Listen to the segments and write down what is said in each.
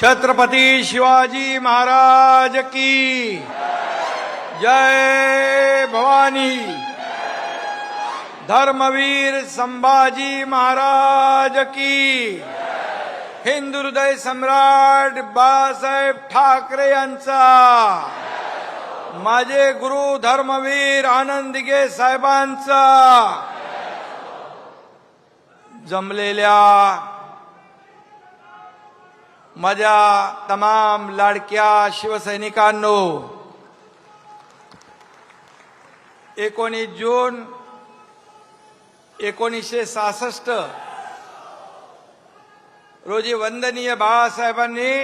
छत्रपती शिवाजी महाराज की जय भवानी। धर्मवीर संभाजी महाराज की। हिंदू हृदय सम्राट बाळासाहेब ठाकरे यांचा। माझे गुरु धर्मवीर आनंद दिघे साहेबांचा। जमलेल्या माझ्या तमाम लाडक्या शिवसैनिकांनो, 19 जून 1966 रोजी वंदनीय बाळासाहेबांनी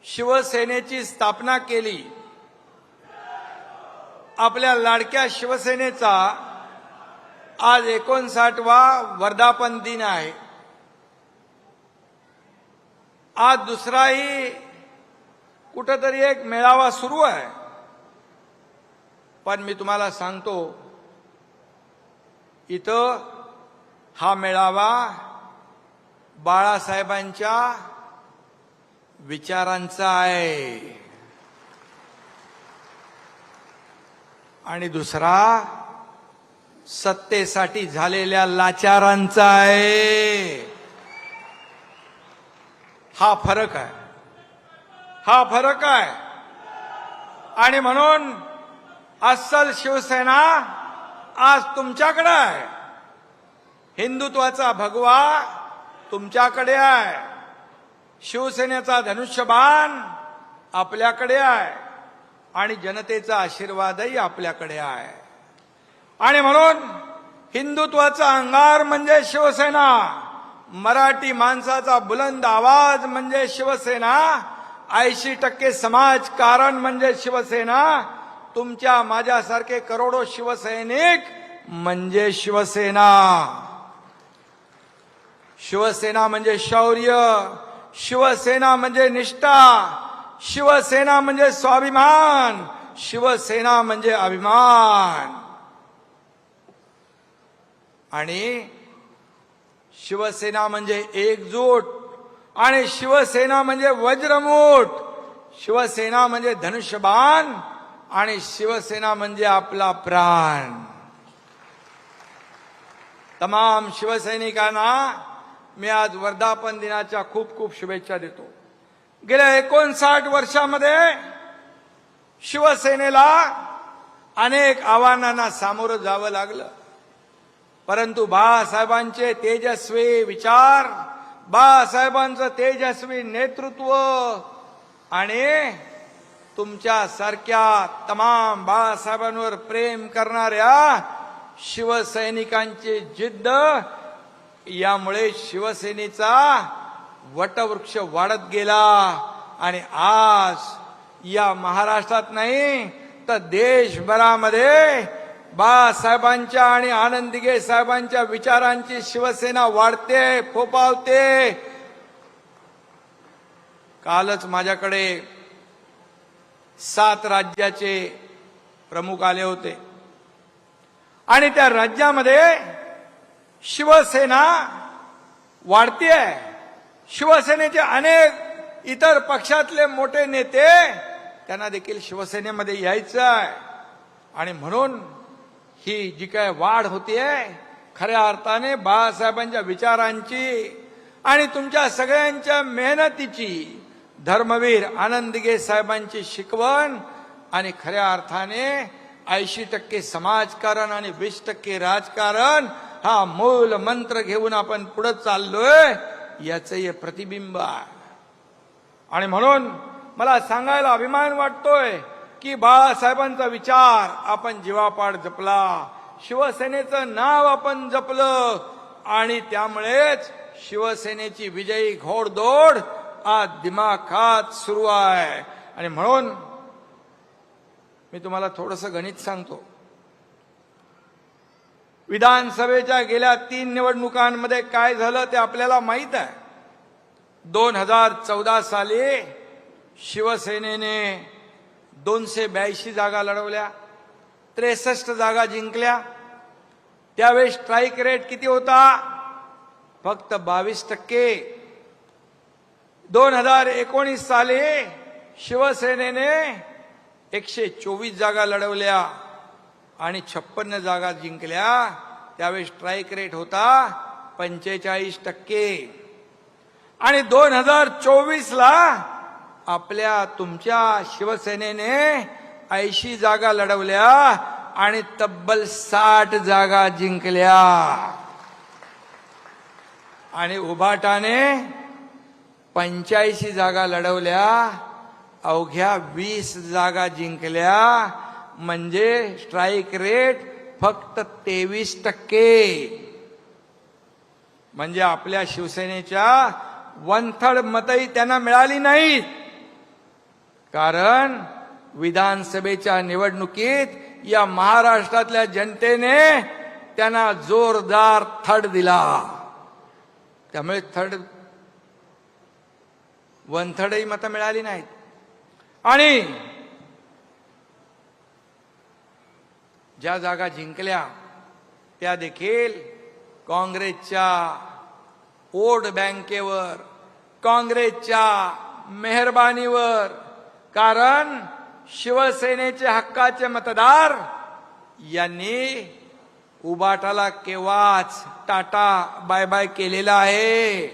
शिवसेनेची स्थापना केली। आपल्या लाडक्या शिवसेनेचा आज 59वा वर्धापन दिन आहे। आज दुसराही कुठेतरी एक मेळावा सुरू आहे, पण मी तुम्हाला सांगतो, इथं हा मेळावा बाळासाहेबांच्या विचारांचा आहे आणि दुसरा सत्तेसाठी झालेल्या लाचारांचा आहे। हा फरक आहे, हा फरक आहे। आणि म्हणून अस्सल शिवसेना आज तुमच्याकडे आहे। हिंदुत्वाचा भगवा तुमच्याकडे आहे। शिवसेनेचा धनुष्यबाण आपल्याकडे आहे आणि जनतेचा आशीर्वादही आपल्याकडे आहे। आणि म्हणून हिंदुत्वाचा अंगार म्हणजे शिवसेना, मराठी माणसाचा बुलंद आवाज म्हणजे शिवसेना, 80% समाजकारण म्हणजे शिवसेना, तुमच्या माझ्यासारखे करोडो शिवसैनिक म्हणजे शिवसेना। शिवसेना म्हणजे शौर्य, शिवसेना म्हणजे निष्ठा, शिवसेना म्हणजे स्वाभिमान, शिवसेना म्हणजे अभिमान। आणि शिवसेना म्हणजे एकजूट, आणि शिवसेना म्हणजे वज्रमूठ, शिवसेना म्हणजे धनुष्यबाण, आणि शिवसेना म्हणजे आपला प्राण। तमाम शिवसैनिकांना मी आज वर्धापन दिनाच्या खूप खूप शुभेच्छा देतो। गेल्या 59 वर्षामध्ये शिवसेनेला अनेक आव्हानांना सामोरं जावं लागलं, परंतु बाळासाहेबांचे तेजस्वी विचार, बाळासाहेबांचं तेजस्वी नेतृत्व आणि तुमच्यासारख्या तमाम बाळासाहेबांवर प्रेम करणाऱ्या शिवसैनिकांची जिद्द यामुळे शिवसेनेचा वटवृक्ष वाढत गेला। आणि आज या महाराष्ट्रात नाही तर देशभरामध्ये बाळासाहेबांच्या आणि आनंद दिघे साहेबांच्या विचारांची शिवसेना वाढते, फोफावते। कालच माझ्याकडे 7 राज्याचे प्रमुख आले होते आणि त्या राज्यामध्ये शिवसेना वाढतेय। शिवसेनेचे अनेक इतर पक्षातले मोठे नेते, त्यांना देखील शिवसेनेमध्ये यायचं आहे। आणि म्हणून ही जी काय वाढ होतीये, खऱ्या अर्थाने बाळासाहेबांच्या विचारांची आणि तुमच्या सगळ्यांच्या मेहनतीची, धर्मवीर आनंद दिघे साहेबांची शिकवण आणि खऱ्या अर्थाने 80% समाजकारण आणि 20% राजकारण हा मूल मंत्र घेऊन आपण पुढे चाललोय, याचं हे प्रतिबिंब आहे। आणि म्हणून मला सांगायला अभिमान वाटतोय की बाळासाहेबांचा विचार आपण जीवापाड जपला, शिवसेनेचं नाव आपण जपलं, आणि त्यामुळेच शिवसेनेची विजयी घोडदौड आज दिमाखात सुरू आहे। आणि म्हणून मी तुम्हाला थोडंसं गणित सांगतो। विधानसभेच्या गेल्या 3 निवडणुकांमध्ये काय झालं ते आपल्याला माहित आहे। 2014 साली शिवसेनेने 282 जागा लढवल्या, 63 जागा जिंकल्या। त्यावेळी स्ट्राईक रेट किती होता? फक्त 22%। 2019 साली शिवसेनेने 124 जागा लढवल्या आणि 56 जागा जिंकल्या. त्यावेळी स्ट्राईक रेट होता 45%. आणि 2024 ला आपल्या तुमच्या शिवसेनेने 80 जागा लढवल्या आणि तब्बल 60 जागा जिंकल्या. आणि उभाटाने 85 जागा लढवल्या, अवघ्या 20 जागा जिंकल्या. म्हणजे स्ट्राईक रेट फक्त 23%. म्हणजे आपल्या शिवसेनेच्या 1/3 मतही त्यांना मिळाली नाहीत. कारण विधानसभेच्या निवडणुकीत या महाराष्ट्रातल्या जनतेने त्यांना जोरदार थड दिला. त्यामुळे 1/3ही मतं मिळाली नाहीत. आणि ज्या जागा जिंकल्या त्या देखील काँग्रेसच्या वोट बँकेवर, काँग्रेसच्या मेहरबानीवर. कारण शिवसेनेचे हक्काचे मतदार यांनी उबाटाला केव्हाच टाटा बाय बाय केलेला आहे.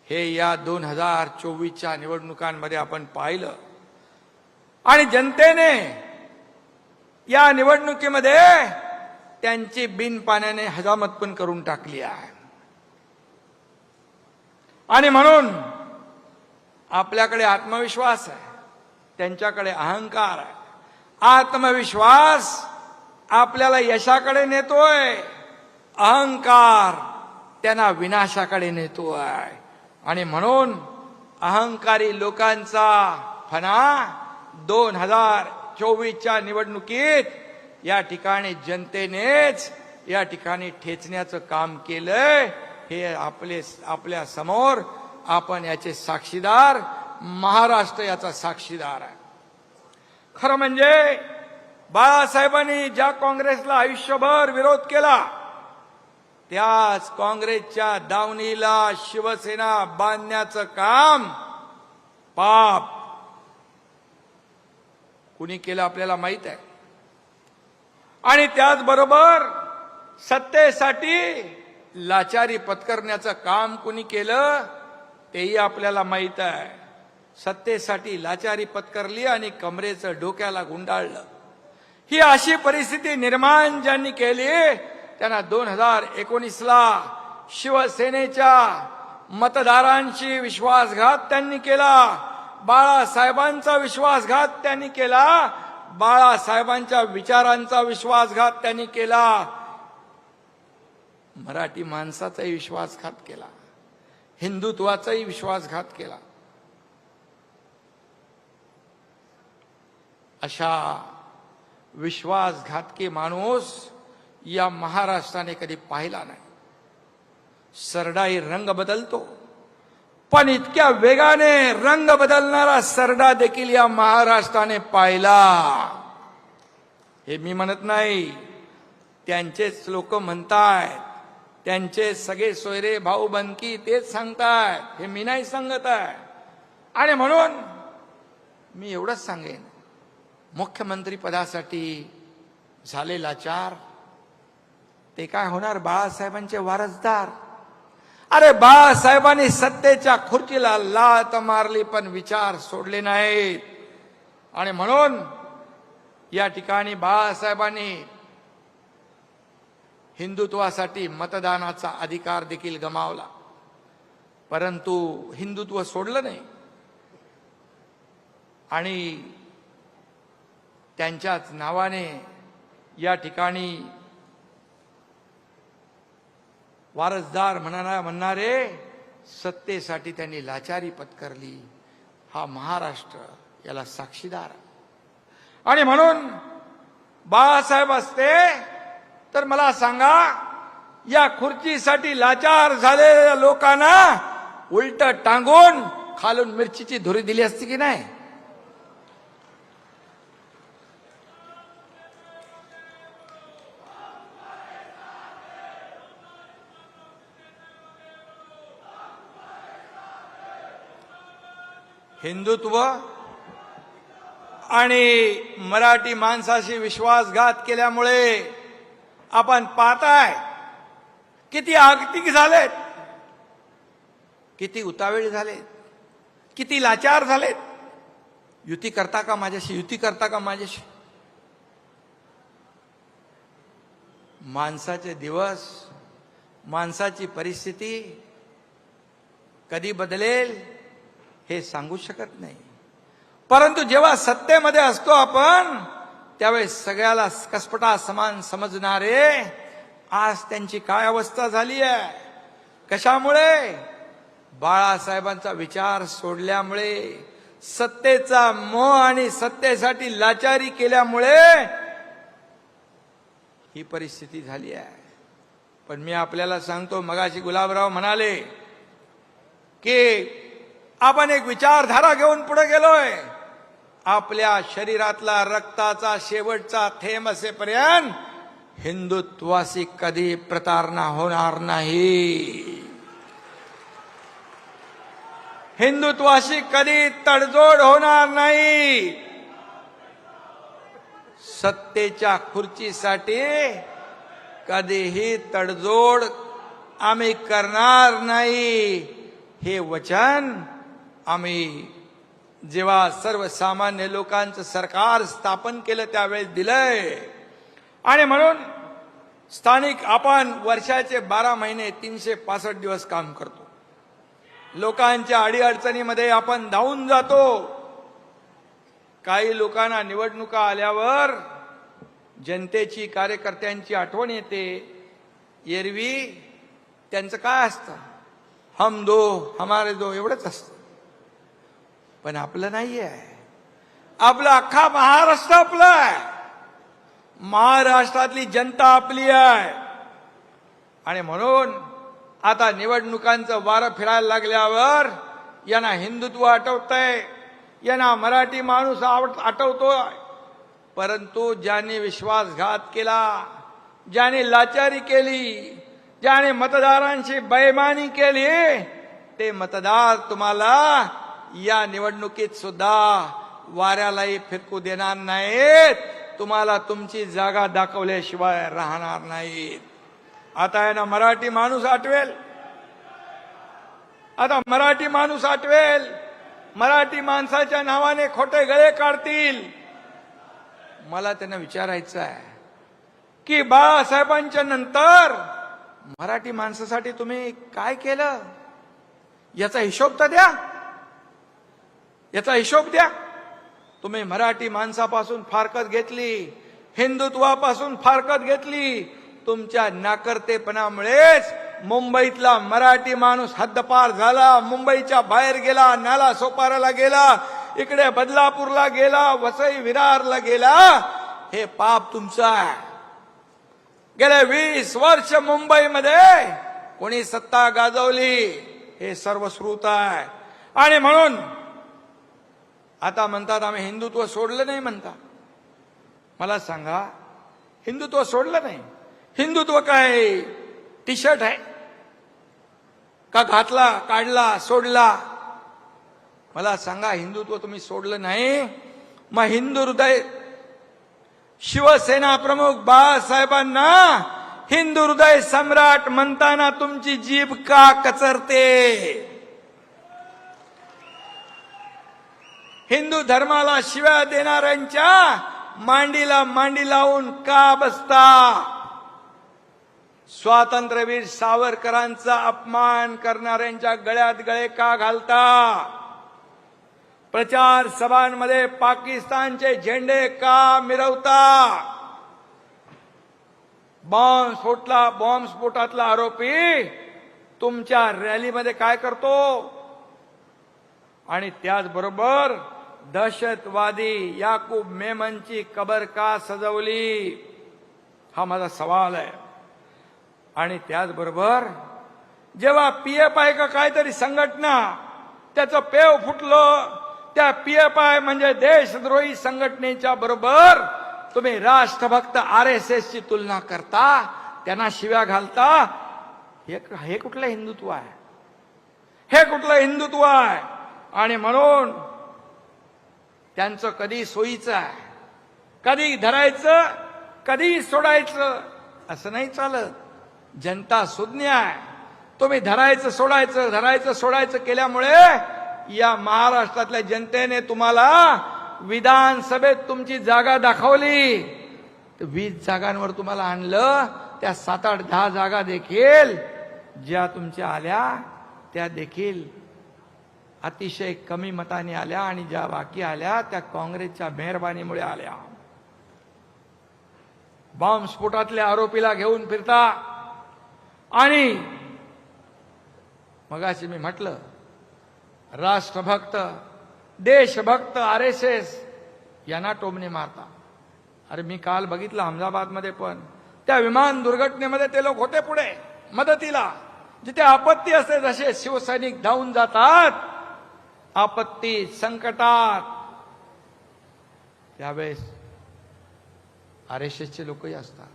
हे या 2024च्या निवडणुकांमध्ये आपण पाहिलं. आणि जनतेने या निवडणुकीमध्ये त्यांची बिनपाण्याने हजामत पण करून टाकली आहे. आणि म्हणून आपल्याकडे आत्मविश्वास आहे, त्यांच्याकडे अहंकार आहे. आत्मविश्वास आपल्याला यशाकडे नेतोय, अहंकार त्यांना विनाशाकडे नेतोय. आणि म्हणून अहंकारी लोकांचा फणा 2024च्या निवडणुकीत या ठिकाणी जनतेनेच या ठिकाणी ठेचण्याचं काम केलंय. हे आपल्या समोर आपण याचे साक्षीदार, महाराष्ट्र याचा साक्षीदार आहे. खरं म्हणजे बाळासाहेबांनी ज्या काँग्रेसला आयुष्यभर विरोध केला, त्याच काँग्रेसच्या दावणीला शिवसेना बांधण्याचं काम पाप कुणी केलं आपल्याला माहित आहे. आणि त्याचबरोबर सत्तेसाठी लाचारी पत्करण्याचं काम कुणी केलं तेही आपल्याला माहित आहे. सत्तेसाठी लाचारी पत्करली आणि कमरेचं डोक्याला गुंडाळलं. ही अशी परिस्थिती निर्माण ज्यांनी केली त्यांना 2019ला शिवसेनेच्या मतदारांशी विश्वासघात त्यांनी केला. बाळासाहेबांचा विश्वासघात त्यांनी केला. बाळासाहेबांच्या विचारांचा विश्वासघात त्यांनी केला. मराठी माणसाचाही विश्वासघात केला, हिंदुत्वाचाही विश्वासघात केला. अशा विश्वासघातकी माणूस या महाराष्ट्राने कधी पाहिला नाही. सरडाही रंग बदलतो, पण इतक्या वेगाने रंग बदलणारा सरडा देखील या महाराष्ट्राने पाहिला. हे मी म्हणत नाही, त्यांचेच लोक म्हणतायत, त्यांचे सगळे सोयरे भाऊ बनकी तेच सांगतायत, हे मी नाही सांगत आहे. आणि म्हणून मी एवढंच सांगेन, मुख्यमंत्री पदासाठी झाले लाचार ते काय होणार बाळासाहेबांचे वारसदार. अरे बाळासाहेबांनी सत्तेच्या खुर्चीला लात मारली पण विचार सोडले नाहीत. आणि म्हणून या ठिकाणी बाळासाहेबांनी हिंदुत्वासाठी मतदानाचा अधिकार देखील गमावला, परंतु हिंदुत्व सोडलं नाही. आणि त्यांच्याच नावाने या ठिकाणी वारसदार म्हणणारे सत्तेसाठी त्यांनी लाचारी पत्करली. हा महाराष्ट्र याला साक्षीदार. आणि म्हणून बाळासाहेब असते तर मला सांगा, या खुर्चीसाठी लाचार झालेल्या लोकांना उलट टांगून खालून मिरचीची धुरी दिली असती की नाही? हिंदुत्व आणि मराठी माणसाशी विश्वासघात केल्यामुळे आपण पाहताय किती आगतिक झालेत, किती उतावेळ झालेत, किती लाचार झालेत. युती करता का माझ्याशी, युती करता का माझ्याशी. माणसाचे दिवस, माणसाची परिस्थिती कधी बदलेल हे सांगू शकत नाही. परंतु जेव्हा सत्तेमध्ये असतो आपण त्यावेळेस सगळ्याला कसपटा समान समजणारे आज त्यांची काय अवस्था झाली आहे. कशामुळे? बाळासाहेबांचा विचार सोडल्यामुळे, सत्तेचा मोह आणि सत्तेसाठी लाचारी केल्यामुळे ही परिस्थिती झाली आहे. पण मी आपल्याला सांगतो, मगाशी गुलाबराव म्हणाले की आपण एक विचारधारा घेऊन पुढे गेलोय. आपल्या शरीरातला रक्ताचा शेवटचा थेंब असेपर्यंत हिंदुत्वाशी कधी प्रतारणा होणार नाही. हिंदुत्वाशी कधी तडजोड होणार नाही. सत्तेच्या खुर्चीसाठी कधीही तडजोड आम्ही करणार नाही. हे वचन आम्ही जेव्हा सर्वसामान्य लोकांचं सरकार स्थापन केलं त्यावेळेस दिलंय. आणि म्हणून स्थानिक आपण वर्षाचे 12 महिने 365 दिवस काम करतो. लोकांच्या अडीअडचणीमध्ये आपण धावून जातो. काही लोकांना निवडणुका आल्यावर जनतेची, कार्यकर्त्यांची आठवण येते. एरवी त्यांचं काय असतं, हम दो हमारे दो एवढंच असतं. पण आपलं नाही आहे. आपलं अख्खा महाराष्ट्र आपलं आहे. महाराष्ट्रातली जनता आपली आहे. आणि म्हणून आता निवडणुकांचं वारं फिरायला लागल्यावर यांना हिंदुत्व आठवतंय, यांना मराठी माणूस आठवतोय. परंतु ज्यांनी विश्वासघात केला, ज्याने लाचारी केली, ज्याने मतदारांची बेईमानी केली, ते मतदार तुम्हाला या निवडणुकीत सुद्धा वाऱ्यालाही फिरकू देणार नाहीत. तुम्हाला तुमची जागा दाखवल्याशिवाय राहणार नाहीत. आता आहे ना मराठी माणूस आठवेल, आता मराठी माणूस आठवेल. मराठी माणसाच्या नावाने खोटे गळे काढतील. मला त्यांना विचारायचं आहे की बाळासाहेबांच्या नंतर मराठी माणसासाठी तुम्ही काय केलं, याचा हिशोब तर द्या. याचा हिशोब द्या. तुम्ही मराठी माणसापासून फारकत घेतली, हिंदुत्वापासून फारकत घेतली. तुमच्या नाकर्तेपणामुळेच मुंबईतला मराठी माणूस हद्दपार झाला. मुंबईच्या बाहेर गेला, नाला सोपाराला गेला, इकडे बदलापूरला गेला, वसई विरारला गेला. हे पाप तुमचं आहे. गेले 20 वर्ष मुंबईमध्ये कोणी सत्ता गाजवली हे सर्वश्रुत आहे. आणि म्हणून आता म्हणतात आम्ही हिंदुत्व सोडलं नाही म्हणता. मला सांगा, हिंदुत्व सोडलं नाही. हिंदुत्व काय टी शर्ट आहे का? घातला, काढला, सोडला. मला सांगा, हिंदुत्व तुम्ही सोडलं नाही. मग हिंदू हृदय शिवसेना प्रमुख बाळासाहेबांना हिंदू हृदय सम्राट म्हणताना तुमची जीभ का कचरते? हिंदू धर्माला शिव्या देणाऱ्यांच्या मांडीला मांडी लावून का बसता? स्वातंत्र्यवीर सावरकरांचा अपमान करणाऱ्यांच्या गळ्यात गळे का घालता? प्रचार सभांमध्ये पाकिस्तानचे झेंडे का मिरवता? बॉम्ब स्फोटातला आरोपी तुमच्या रॅलीमध्ये काय करतो? आणि त्याचबरोबर दहशतवादी याकूब मेमनची कबर का सजवली? हा माझा सवाल आहे. आणि त्याचबरोबर जेव्हा पीएफआय का काहीतरी संघटना त्याचं पेव फुटलं, त्या पीएफआय म्हणजे देशद्रोही संघटनेच्या बरोबर तुम्ही राष्ट्रभक्त आरएसएस ची तुलना करता, त्यांना शिव्या घालता. हे कुठलं हिंदुत्व आहे? हे कुठलं हिंदुत्व आहे? आणि म्हणून त्यांचं कधी सोयीचं आहे, कधी धरायचं कधी सोडायचं असं नाही चालत. जनता सुज्ञ आहे. तुम्ही धरायचं सोडायचं केल्यामुळे या महाराष्ट्रातल्या जनतेने तुम्हाला विधानसभेत तुमची जागा दाखवली. 20 जागांवर तुम्हाला आणलं. त्या 7, 8, 10 जागा देखील ज्या तुमच्या आल्या त्या देखील अतिशय कमी मताने आल्या आणि ज्या बाकी आल्या त्या काँग्रेसच्या मेहरबानीमुळे आल्या. बॉम्बस्फोटातल्या आरोपीला घेऊन फिरता आणि मगाशी मी म्हटलं राष्ट्रभक्त देशभक्त RSS यांना टोमणे मारता. अरे मी काल बघितलं अहमदाबादमध्ये पण त्या विमान दुर्घटनेमध्ये ते लोक होते पुढे मदतीला. जिथे आपत्ती असते जसे शिवसैनिक धावून जातात आपत्ती संकटात, त्यावेळेस RSSचे लोकही असतात.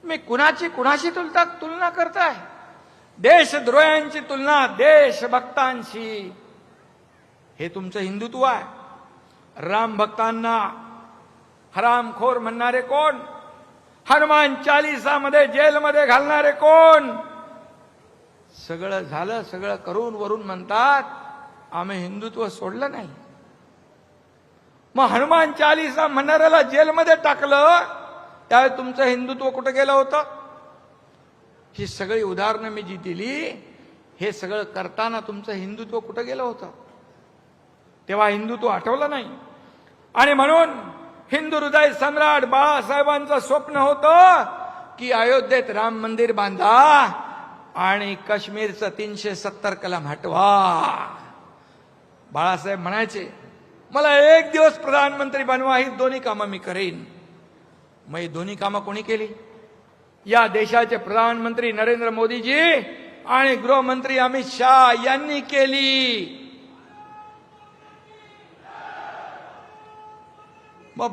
मी कुणाशी तुलना करताय? देशद्रोह्यांची तुलना देशभक्तांशी. हे तुमचं हिंदुत्व आहे. राम भक्तांना हरामखोर म्हणणारे कोण? हनुमान चालीसामध्ये जेलमध्ये घालणारे कोण? सगळं झालं, सगळं करून वरून म्हणतात आम्ही हिंदुत्व सोडलं नाही. मग हनुमान चालीसा म्हणणाऱ्याला जेलमध्ये टाकलं त्यावेळी तुमचं हिंदुत्व कुठं गेलं होतं? ही सगळी उदाहरणं मी जी दिली हे सगळं करताना तुमचं हिंदुत्व कुठं गेलं होतं? तेव्हा हिंदुत्व आठवलं नाही. आणि म्हणून हिंदू हृदय सम्राट बाळासाहेबांचं स्वप्न होतं की अयोध्येत राम मंदिर बांधा आणि काश्मीरचं 370 कलम हटवा. बाळासाहेब म्हणायचे मला एक दिवस प्रधानमंत्री बनवा, ही दोन्ही कामं मी करेन. मग ही दोन्ही कामं कोणी केली? या देशाचे प्रधानमंत्री नरेंद्र मोदीजी आणि गृहमंत्री अमित शाह यांनी केली. मग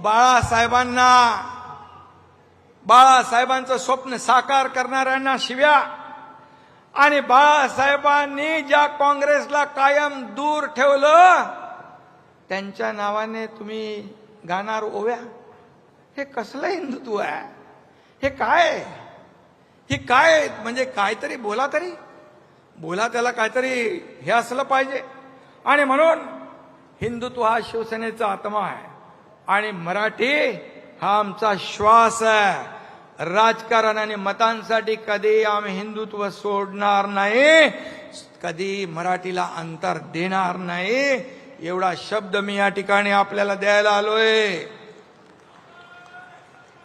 बाळासाहेबांचं स्वप्न साकार करणाऱ्यांना शिव्या आणि बाळासाहेबांनी ज्या काँग्रेसला कायम दूर ठेवलं त्यांच्या नावाने तुम्ही गाणार ओव्या. हे कसलं हिंदुत्व आहे? हे काय? हे काय? म्हणजे काहीतरी बोला, त्याला काहीतरी हे असलं पाहिजे. आणि म्हणून हिंदुत्व हा शिवसेनेचा आत्मा आहे आणि मराठी हा आमचा श्वास आहे. राजकारण आणि मतांसाठी कधी आम्ही हिंदुत्व सोडणार नाही, कधी मराठीला अंतर देणार नाही. एवढा शब्द मी या ठिकाणी आपल्याला द्यायला आलोय.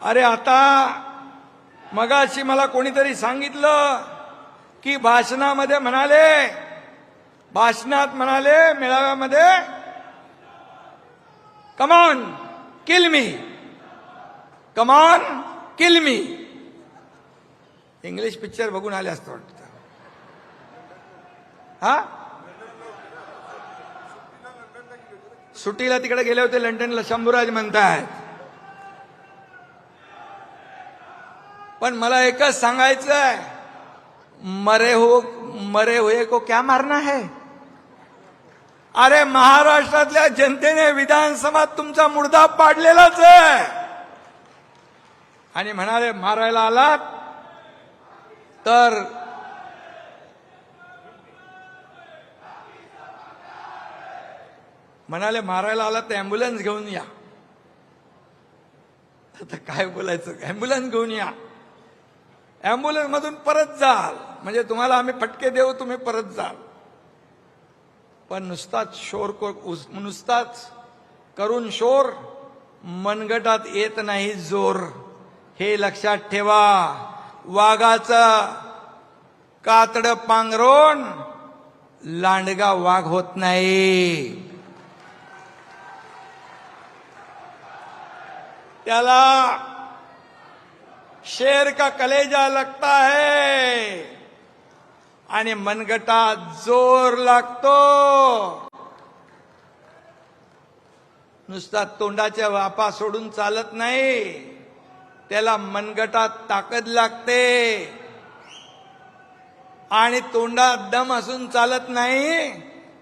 अरे आता मगाशी मला कोणीतरी सांगितलं की भाषणात म्हणाले मेळाव्यामध्ये come on kill me. English picture बघून आले असतं वाटतं. हा सुट्टीला तिकडे गेले होते लंडनला, शंभूराज म्हणतायत. पण मला एकच सांगायचंय, मरे हुए को क्या मारना है? अरे महाराष्ट्रातल्या जनतेने विधानसभात तुमचा मुर्दा पाडलेलाच आहे. आणि म्हणाले मारायला आलात तर ॲम्ब्युलन्स घेऊन या. आता काय बोलायचं? ॲम्ब्युलन्स घेऊन या, ॲम्ब्युलन्स मधून परत जाल म्हणजे तुम्हाला आम्ही फटके देऊ, तुम्ही परत जाल. पण नुसताच करून शोर मनगटात येत नाही जोर. हे लक्षात ठेवा. वाघाचं कातड पांघरून लांडगा वाघ होत नाही. त्याला शेर का कलेजा लगता है आणि मनगटात जोर लागतो. नुसता तोंडाच्या वापा सोडून चालत नाही, त्याला मनगटात ताकद लागते. आणि तोंडात दम असून चालत नाही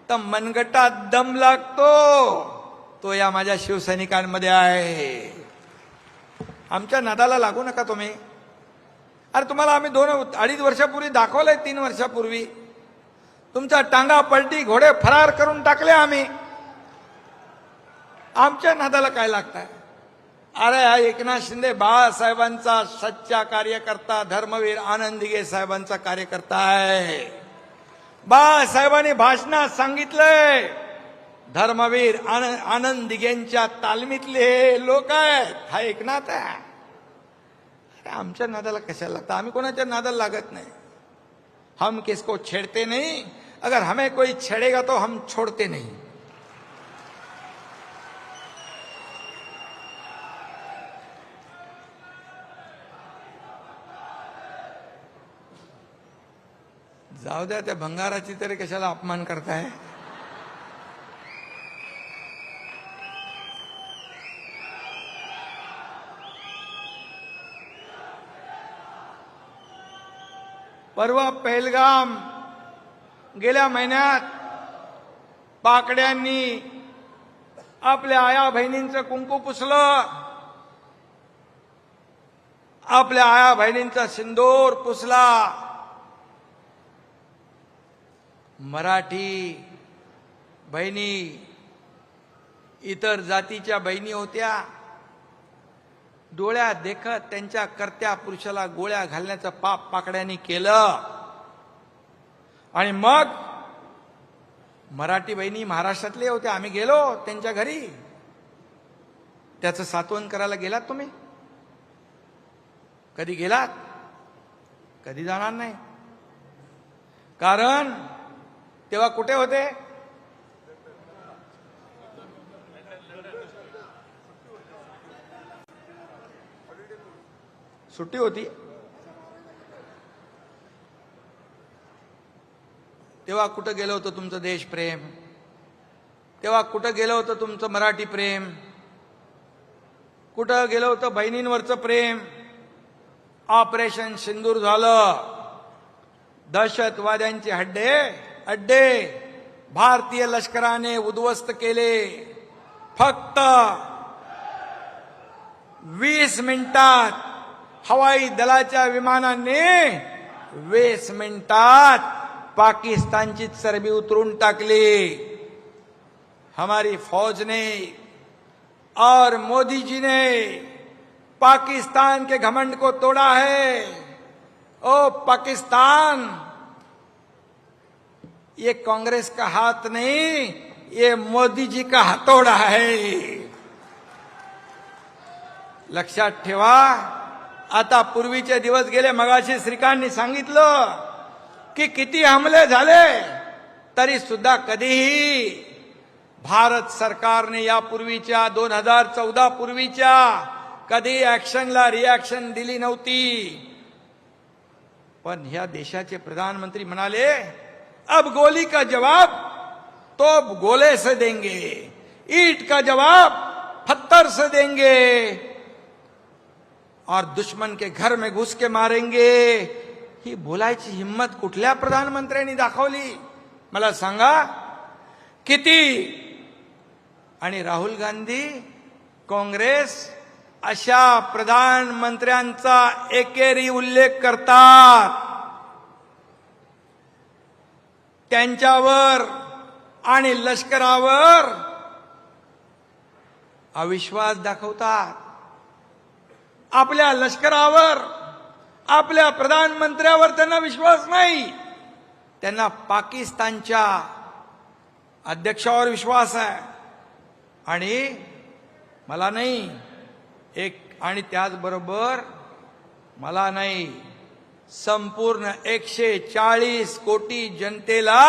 तर मनगटात दम लागतो. तो या माझ्या शिवसैनिकांमध्ये आहे. आमच्या नादाला लागू नका तुम्ही. अरे तुम्हाला आम्ही 2-2.5 वर्षापूर्वी दाखवलंय, 3 वर्षापूर्वी तुमचा टांगा पलटी घोडे फरार करून टाकले आम्ही. आमच्या नादाला काय लागताय? अरे हा एकनाथ शिंदे बाळासाहेबांचा सच्चा कार्यकर्ता, धर्मवीर आनंद दिघे साहेबांचा कार्यकर्ता आहे. बाळासाहेबांनी भाषणात सांगितलंय, धर्मवीर आनंद दिघेंच्या तालमीतले लोक आहेत. हा एकनाथ आहे. अरे आमच्या नादाला कशाला लागतं? आम्ही कोणाच्या नादाला लागत नाही. हम किसको छेड़ते नहीं, अगर हमें कोई छेड़ेगा तो हम छोड़ते नहीं. जाऊ द्या, त्या भंगाराची तरी कशाला अपमान करताय? परवा पहलगाम गेल्या महिन्यात पाकड्यांनी आपल्या आया बहिणींचं कुंकू पुसलं, आपल्या आया बहिणींचा सिंदूर पुसला. मराठी बहिणी इतर जातीच्या बहिणी होत्या, डोळ्यात देखत त्यांच्या कर्त्या पुरुषाला गोळ्या घालण्याचं पाप पाकड्यांनी केलं. आणि मग मराठी बहिणी महाराष्ट्रातले होते, आम्ही गेलो त्यांच्या घरी. त्याचं सांत्वन करायला गेलात तुम्ही? कधी गेलात? कधी जाणार नाही. कारण तेव्हा कुठे होते? सुट्टी होती. तेव्हा कुठं गेलं होतं तुमचं देशप्रेम? तेव्हा कुठं गेलं होतं तुमचं मराठी प्रेम? कुठं गेलं होतं बहिणींवरचं प्रेम? ऑपरेशन सिंदूर झालं, दहशतवाद्यांचे अड्डे भारतीय लष्कराने उद्ध्वस्त केले. फक्त 20 मिनिटात हवाई दलाच्या विमानांनी 20 मिनिटात पाकिस्तानची चरबी उतरून टाकली. हमारी फौज ने और मोदी जी ने पाकिस्तान के घमंड को तोड़ा है. ओ पाकिस्तान, ये कांग्रेस का हाथ नहीं, ये मोदी जी का हथौड़ा है. लक्षात ठेवा. आता पूर्वीचे दिवस गेले. मगाशी श्रीकांतनी सांगितलं की किती हमले झाले तरी सुद्धा कधीही भारत सरकारने यापूर्वीच्या 2014 पूर्वीच्या कधी ऍक्शनला रिॲक्शन दिली नव्हती. पण ह्या देशाचे प्रधानमंत्री म्हणाले, अब गोली का जवाब तोप गोले से देंगे, ईंट का जवाब पत्थर से देंगे और दुश्मन के घर में घुस के मारेंगे. ही बोलायची हिम्मत कुठल्या प्रधानमंत्र्यांनी दाखवली मला सांगा? किती? आणि राहुल गांधी, काँग्रेस अशा प्रधानमंत्र्यांचा एकेरी उल्लेख करतात, त्यांच्यावर आणि लष्करावर अविश्वास दाखवतात. आपल्या लष्करावर, आपल्या प्रधानमंत्र्यावर त्यांना विश्वास नाही. त्यांना पाकिस्तानच्या अध्यक्षावर विश्वास आहे. आणि मला नाही आणि त्याचबरोबर मला नाही, संपूर्ण 140 कोटी जनतेला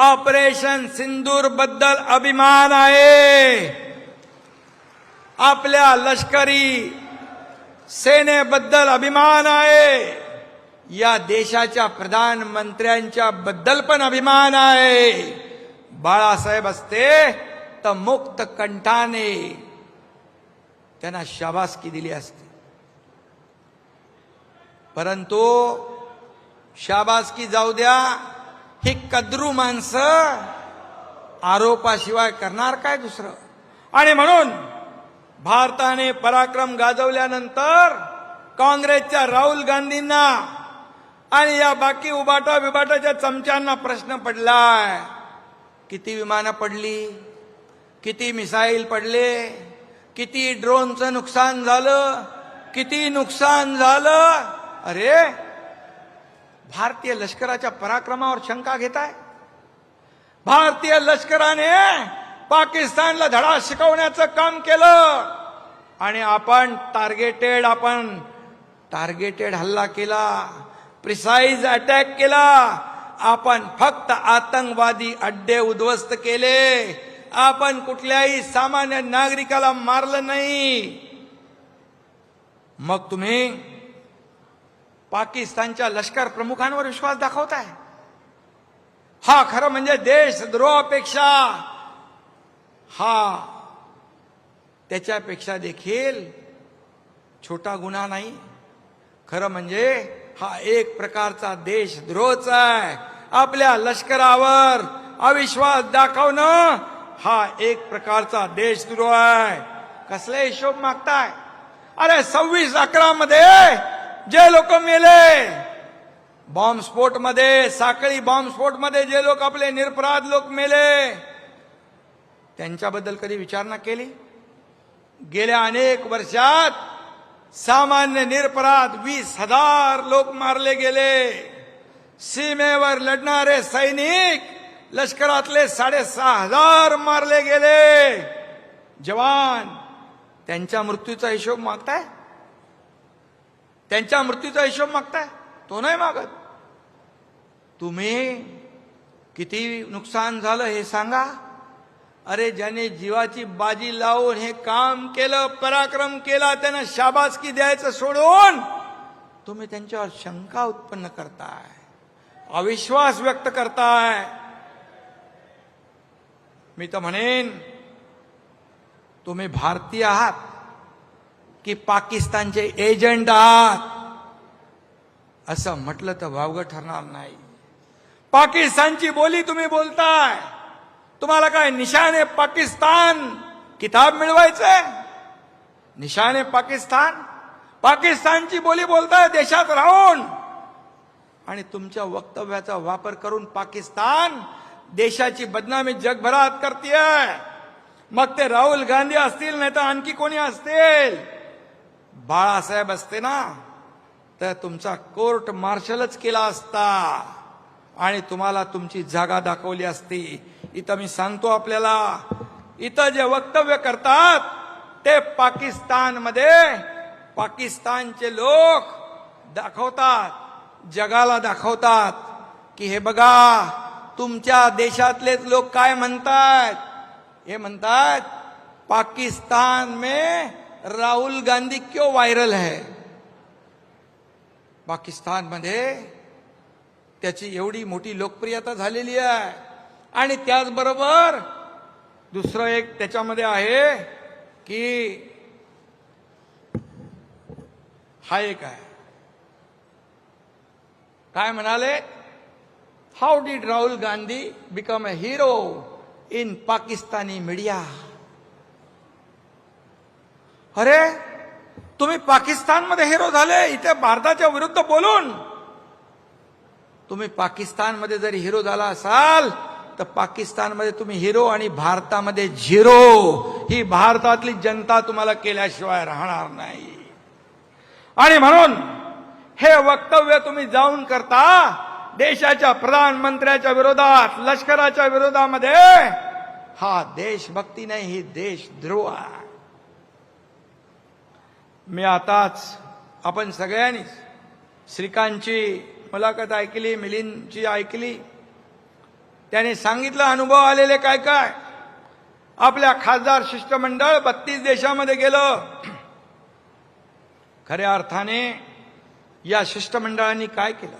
ऑपरेशन सिंदूर बद्दल अभिमान आहे. आपल्या लष्करी सेनेबद्दल अभिमान आहे. या देशाच्या प्रधानमंत्र्यांच्या बद्दल पण अभिमान आहे. बाळासाहेब असते तर मुक्त कंठाने त्यांना शाबासकी दिली असती. परंतु शाबासकी जाऊ द्या, ही कद्रू माणसं आरोपाशिवाय करणार काय दुसरं? आणि म्हणून भारताने पराक्रम गाजवल्यानंतर काँग्रेसच्या राहुल गांधींना आणि या बाकी उबाटा बिबाटाच्या चमच्यांना प्रश्न पडलाय, किती विमानं पडली, किती मिसाईल पडले, किती ड्रोनचं नुकसान झालं, किती नुकसान झालं. अरे, भारतीय लष्कराच्या पराक्रमावर शंका घेताय? भारतीय लष्कराने पाकिस्तानला धडा शिकवण्याचं काम केलं आणि आपण टार्गेटेड हल्ला केला, प्रिसाइज अटॅक केला. आपण फक्त आतंकवादी अड्डे उद्ध्वस्त केले, आपण कुठल्याही सामान्य नागरिकाला मारलं नाही. मग तुम्ही पाकिस्तानच्या लष्कर प्रमुखांवर विश्वास दाखवताय? हा खरं म्हणजे देशद्रोहापेक्षा हा त्याच्यापेक्षा देखील छोटा गुन्हा नाही. खरं म्हणजे हा एक प्रकारचा देशद्रोहच आहे. आपल्या लष्करावर अविश्वास दाखवणं हा एक प्रकारचा देशद्रोह आहे. कसले हिशोब मागताय? अरे 26/11 मध्ये जे लोक मेले बॉम्बस्फोटमध्ये, साखळी बॉम्बस्फोटमध्ये जे लोक आपले निरपराध लोक मेले, त्यांच्याबद्दल कधी विचारणा केली? गेल्या अनेक वर्षात सामान्य निरपराध 20,000 लोक मारले गेले. सीमेवर लढणारे सैनिक लष्करातले 6,500 मारले गेले. जवान, त्यांच्या मृत्यूचा हिशोब मागताय? त्यांच्या मृत्यूचा हिशोब मागताय? तो नाही मागत. तुम्ही किती नुकसान झालं हे सांगा. अरे, ज्याने जीवाची बाजी लावून हे काम केलं, पराक्रम केला, त्यांना शाबासकी द्यायचं सोडून तुम्ही त्यांच्यावर शंका उत्पन्न करताय, अविश्वास व्यक्त करताय. मी तर म्हणेन, तुम्ही भारतीय आहात की पाकिस्तानचे एजंट आहात असं म्हटलं तर वावगं ठरणार नाही. पाकिस्तानची बोली तुम्ही बोलताय. तुम्हाला काय निशाने पाकिस्तान किताब मिळवायचंय? निशाने पाकिस्तान, पाकिस्तानची बोली बोलताय देशात राहून, आणि तुमच्या वक्तव्याचा वापर करून पाकिस्तान देशाची बदनामी जगभरात करतेय. मग ते राहुल गांधी असतील, नाही तर आणखी कोणी असतील. बाळासाहेब असते ना तर तुमचा कोर्ट मार्शलच केला असता आणि तुम्हाला तुमची जागा दाखवली असती. इथं मी सांगतो आपल्याला, इथं जे वक्तव्य करतात ते पाकिस्तानमध्ये पाकिस्तानचे लोक दाखवतात, जगाला दाखवतात की हे बघा तुमच्या देशातलेच लोक काय म्हणतात. हे म्हणतात पाकिस्तान में राहुल गांधी क्यों वायरल है. पाकिस्तानमध्ये त्याची एवढी मोठी लोकप्रियता झालेली आहे. आणि त्याचबरोबर दुसरं एक त्याच्यामध्ये आहे की हा एक आहे, काय म्हणाले, how did Rahul Gandhi become a hero in Pakistani media. अरे, तुम्ही पाकिस्तानमध्ये हिरो झाले, इथे भारताच्या विरुद्ध बोलून. तुम्ही पाकिस्तानमध्ये जरी हिरो झाला असाल तर पाकिस्तानमध्ये तुम्ही हिरो आणि भारतामध्ये झिरो. ही भारतातली जनता तुम्हाला केल्याशिवाय राहणार नाही. आणि म्हणून हे वक्तव्य तुम्ही जाऊन करता देशाच्या प्रधानमंत्र्याच्या विरोधात, लष्कराच्या विरोधामध्ये. हा देशभक्ती नाही, ही देशद्रोह आहे. मी आताच आपण सगळ्यांनी श्रीकांतची मुलाखत ऐकली, मिलिंदची ऐकली. त्याने सांगितलं अनुभव आलेले काय काय. आपल्या खासदार शिष्टमंडळ 32 देशामध्ये गेलं. खऱ्या अर्थाने या शिष्टमंडळांनी काय केलं,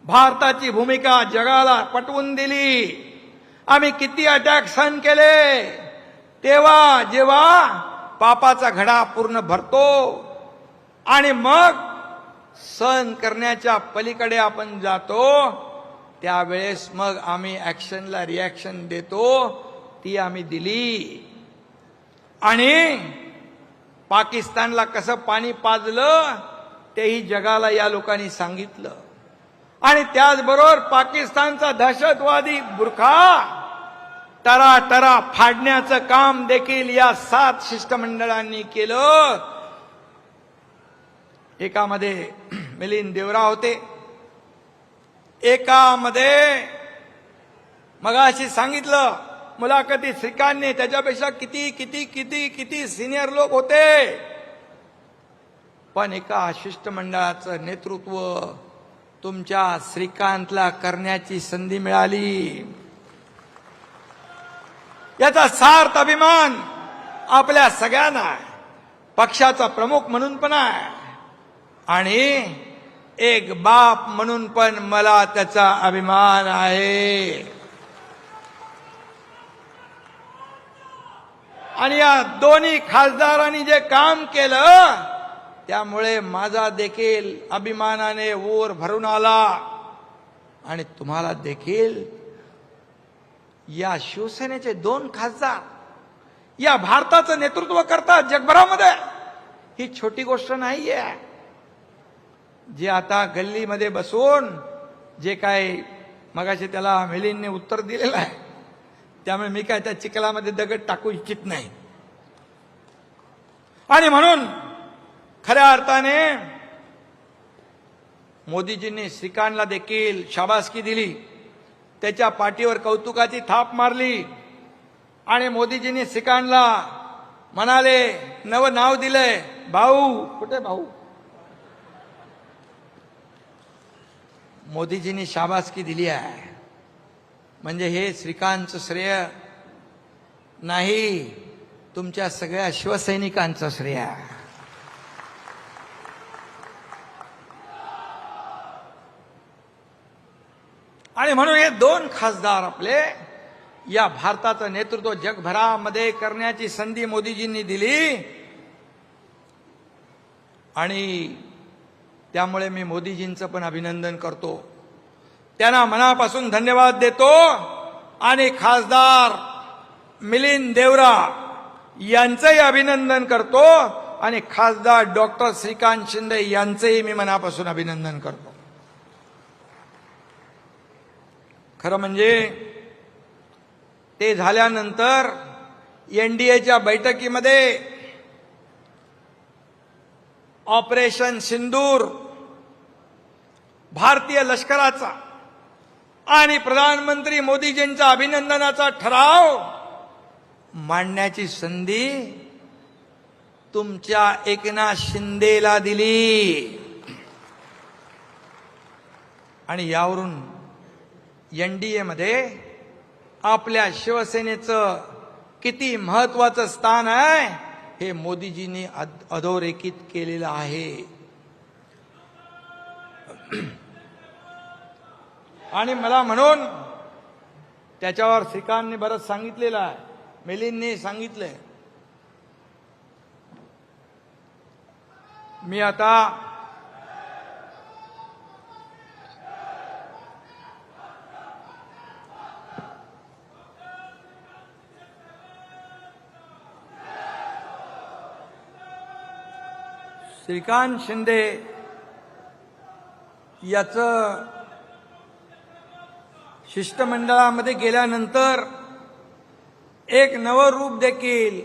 भारताची भूमिका जगाला पटवून दिली. आम्ही किती अटॅक सहन केले, तेव्हा जेव्हा पापाचा घडा पूर्ण भरतो आणि मग सहन करण्याच्या पलीकडे आपण जातो, त्यावेळेस मग आम्ही ऍक्शनला रिॲक्शन देतो. ती आम्ही दिली. आणि पाकिस्तानला कसं पाणी पाजलं तेही जगाला या लोकांनी सांगितलं. आणि त्याचबरोबर पाकिस्तानचा दहशतवादी बुरखा टरा फाडण्याचं काम देखील या 7 शिष्टमंडळांनी केलं. एकामध्ये मिलिंद देवरा होते, एकामध्ये मगाशी सांगितलं मुलाखती श्रीकांतने, त्याच्यापेक्षा किती किती किती किती सिनियर लोक होते. पण एका शिष्टमंडळाचं नेतृत्व तुमच्या श्रीकांतला करण्याची संधी मिळाली. याचा सार्थ अभिमान आपल्या सगळ्यांना आहे, पक्षाचा प्रमुख म्हणून पण आहे आणि एक बाप म्हणून पण मला त्याचा अभिमान आहे. आणि या दोन्ही खासदारांनी जे काम केलं त्यामुळे माझा देखील अभिमानाने ऊर भरून आला. आणि तुम्हाला देखील या शिवसेनेचे 2 खासदार या भारताचं नेतृत्व करतात जगभरामध्ये, ही छोटी गोष्ट नाहीये. जे आता गल्लीमध्ये बसून जे काय मगाशी त्याला मिलिंदने उत्तर दिलेलं आहे, त्यामुळे मी काय त्या चिखलामध्ये दगड टाकू इच्छित नाही. आणि म्हणून खऱ्या अर्थाने मोदीजींनी श्रीकांतला देखील शाबासकी दिली, त्याच्या पाठीवर कौतुकाची थाप मारली. आणि मोदीजींनी श्रीकांतला म्हणाले, नवं नाव दिलंय भाऊ. कुठे भाऊ? मोदीजींनी शाबासकी दिली आहे. म्हणजे हे श्रीकांतचं श्रेय नाही, तुमच्या सगळ्या शिवसैनिकांचं श्रेय आहे. आणि म्हणून हे 2 खासदार आपले या भारताचं नेतृत्व जगभरामध्ये करण्याची संधी मोदीजींनी दिली. आणि त्यामुळे मी मोदीजींचं पण अभिनंदन करतो, त्यांना मनापासून धन्यवाद देतो. आणि खासदार मिलिंद देवरा यांचंही अभिनंदन करतो आणि खासदार डॉक्टर श्रीकांत शिंदे यांचंही मी मनापासून अभिनंदन करतो. खरं म्हणजे ते झाल्यानंतर एनडीएच्या बैठकीमध्ये ऑपरेशन सिंदूर, भारतीय लष्कराचा आणि प्रधानमंत्री मोदीजींचा अभिनंदनाचा ठराव मांडण्याची संधी तुमच्या एकनाथ शिंदेला दिली. आणि यावरून एनडीए मध्ये आपल्या शिवसेनेचं किती महत्वाचं स्थान आहे हे मोदीजींनी अधोरेखित केलेलं आहे. आणि मला म्हणून त्याच्यावर श्रीकांतने बरंच सांगितलेलं आहे, मिलिंदने सांगितलंय. मी आता श्रीकांत शिंदे याचं शिष्टमंडळामध्ये गेल्यानंतर एक नवं रूप देखील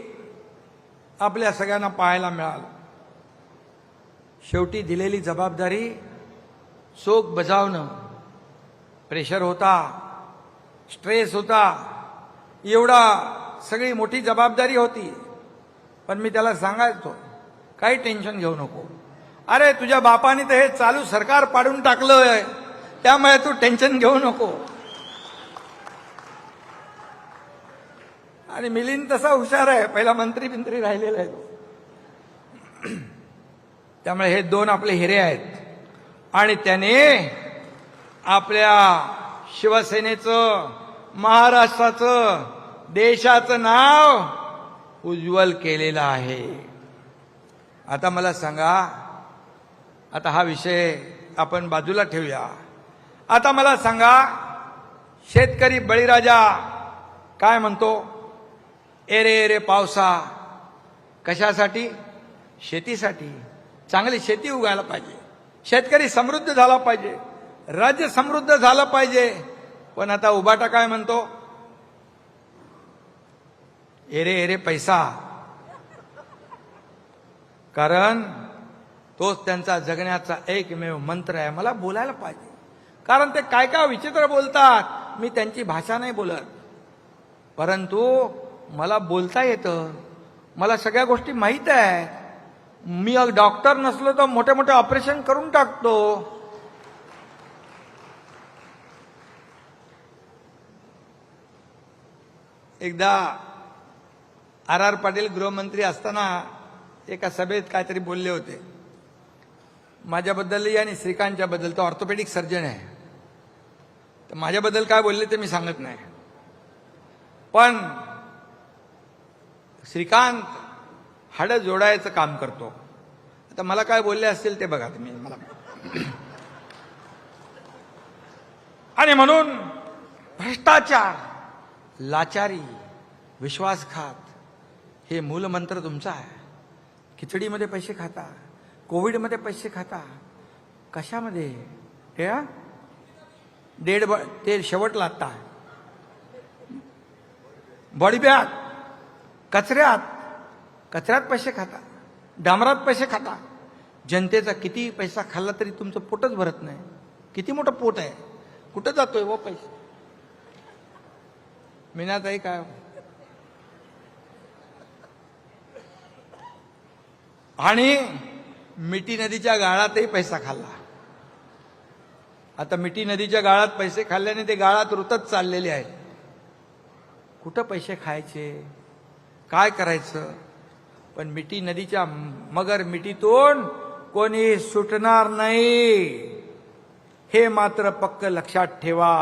आपल्या सगळ्यांना पाहायला मिळालं. शेवटी दिलेली जबाबदारी चोख बजावणं, प्रेशर होता, स्ट्रेस होता, एवढा सगळी मोठी जबाबदारी होती. पण मी त्याला सांगायचो, काही टेन्शन घेऊ नको, अरे तुझ्या बापाने तर हे चालू सरकार पाडून टाकलंय, त्यामुळे तू टेन्शन घेऊ नको. आणि मिलिंद तसा हुशार आहे, पहिला मंत्री राहिलेला आहे तो. त्यामुळे हे 2 आपले हिरे आहेत. आणि त्याने आपल्या शिवसेनेचं, महाराष्ट्राचं, देशाचं नाव उज्ज्वल केलेलं आहे. आता मला सांगा, आता हा विषय आपण बाजूला ठेवूया. आता मला सांगा, शेतकरी बळीराजा काय म्हणतो? एरे एरे पावसा कशासाठी? शेतीसाठी. चांगली शेती उगायला पाहिजे, शेतकरी समृद्ध झाला पाहिजे, राज्य समृद्ध झालं पाहिजे. पण आता उबाटा काय म्हणतो? एरे एरे पैसा. कारण तोच त्यांचा जगण्याचा एकमेव मंत्र आहे. मला बोलायला पाहिजे, कारण ते काय काय विचित्र बोलतात. मी त्यांची भाषा नाही बोलत, परंतु मला बोलता येतं, मला सगळ्या गोष्टी माहीत आहेत. मी डॉक्टर नसलो तर मोठे मोठे ऑपरेशन करून टाकतो. एकदा आर पाटील गृहमंत्री असताना एका सभेत काहीतरी बोलले होते माझ्याबद्दल आणि श्रीकांतच्या बद्दल. तो ऑर्थोपेडिक सर्जन आहे, तर माझ्याबद्दल काय बोलले ते मी सांगत नाही. पण श्रीकांत हाडं जोडायचं काम करतो. आता मला काय बोलले असतील ते बघा तुम्ही मला. आणि म्हणून भ्रष्टाचार, लाचारी, विश्वासघात हे मूलमंत्र तुमचा आहे. खिचडीमध्ये पैसे खाता, कोविडमध्ये पैसे खाता, कशामध्ये? ते शेवटला आता बॉडी बॅग, कचऱ्यात पैसे खाता, डांबरात पैसे खाता. जनतेचा किती पैसा खाल्ला तरी तुमचं पोटच भरत नाही. किती मोठं पोट आहे, कुठं जातोय व पैसे? मीनाताई काय? आणि मिठी नदीच्या गाळातही पैसा खाल्ला. आता मिठी नदीच्या गाळात पैसे खाल्ल्याने ते गाळात रुतत चाललेले आहेत. कुठं पैसे खायचे, काय करायचं? पण मिठी नदीच्या मगर मिठीतून कोणी सुटणार नाही, हे मात्र पक्क लक्षात ठेवा.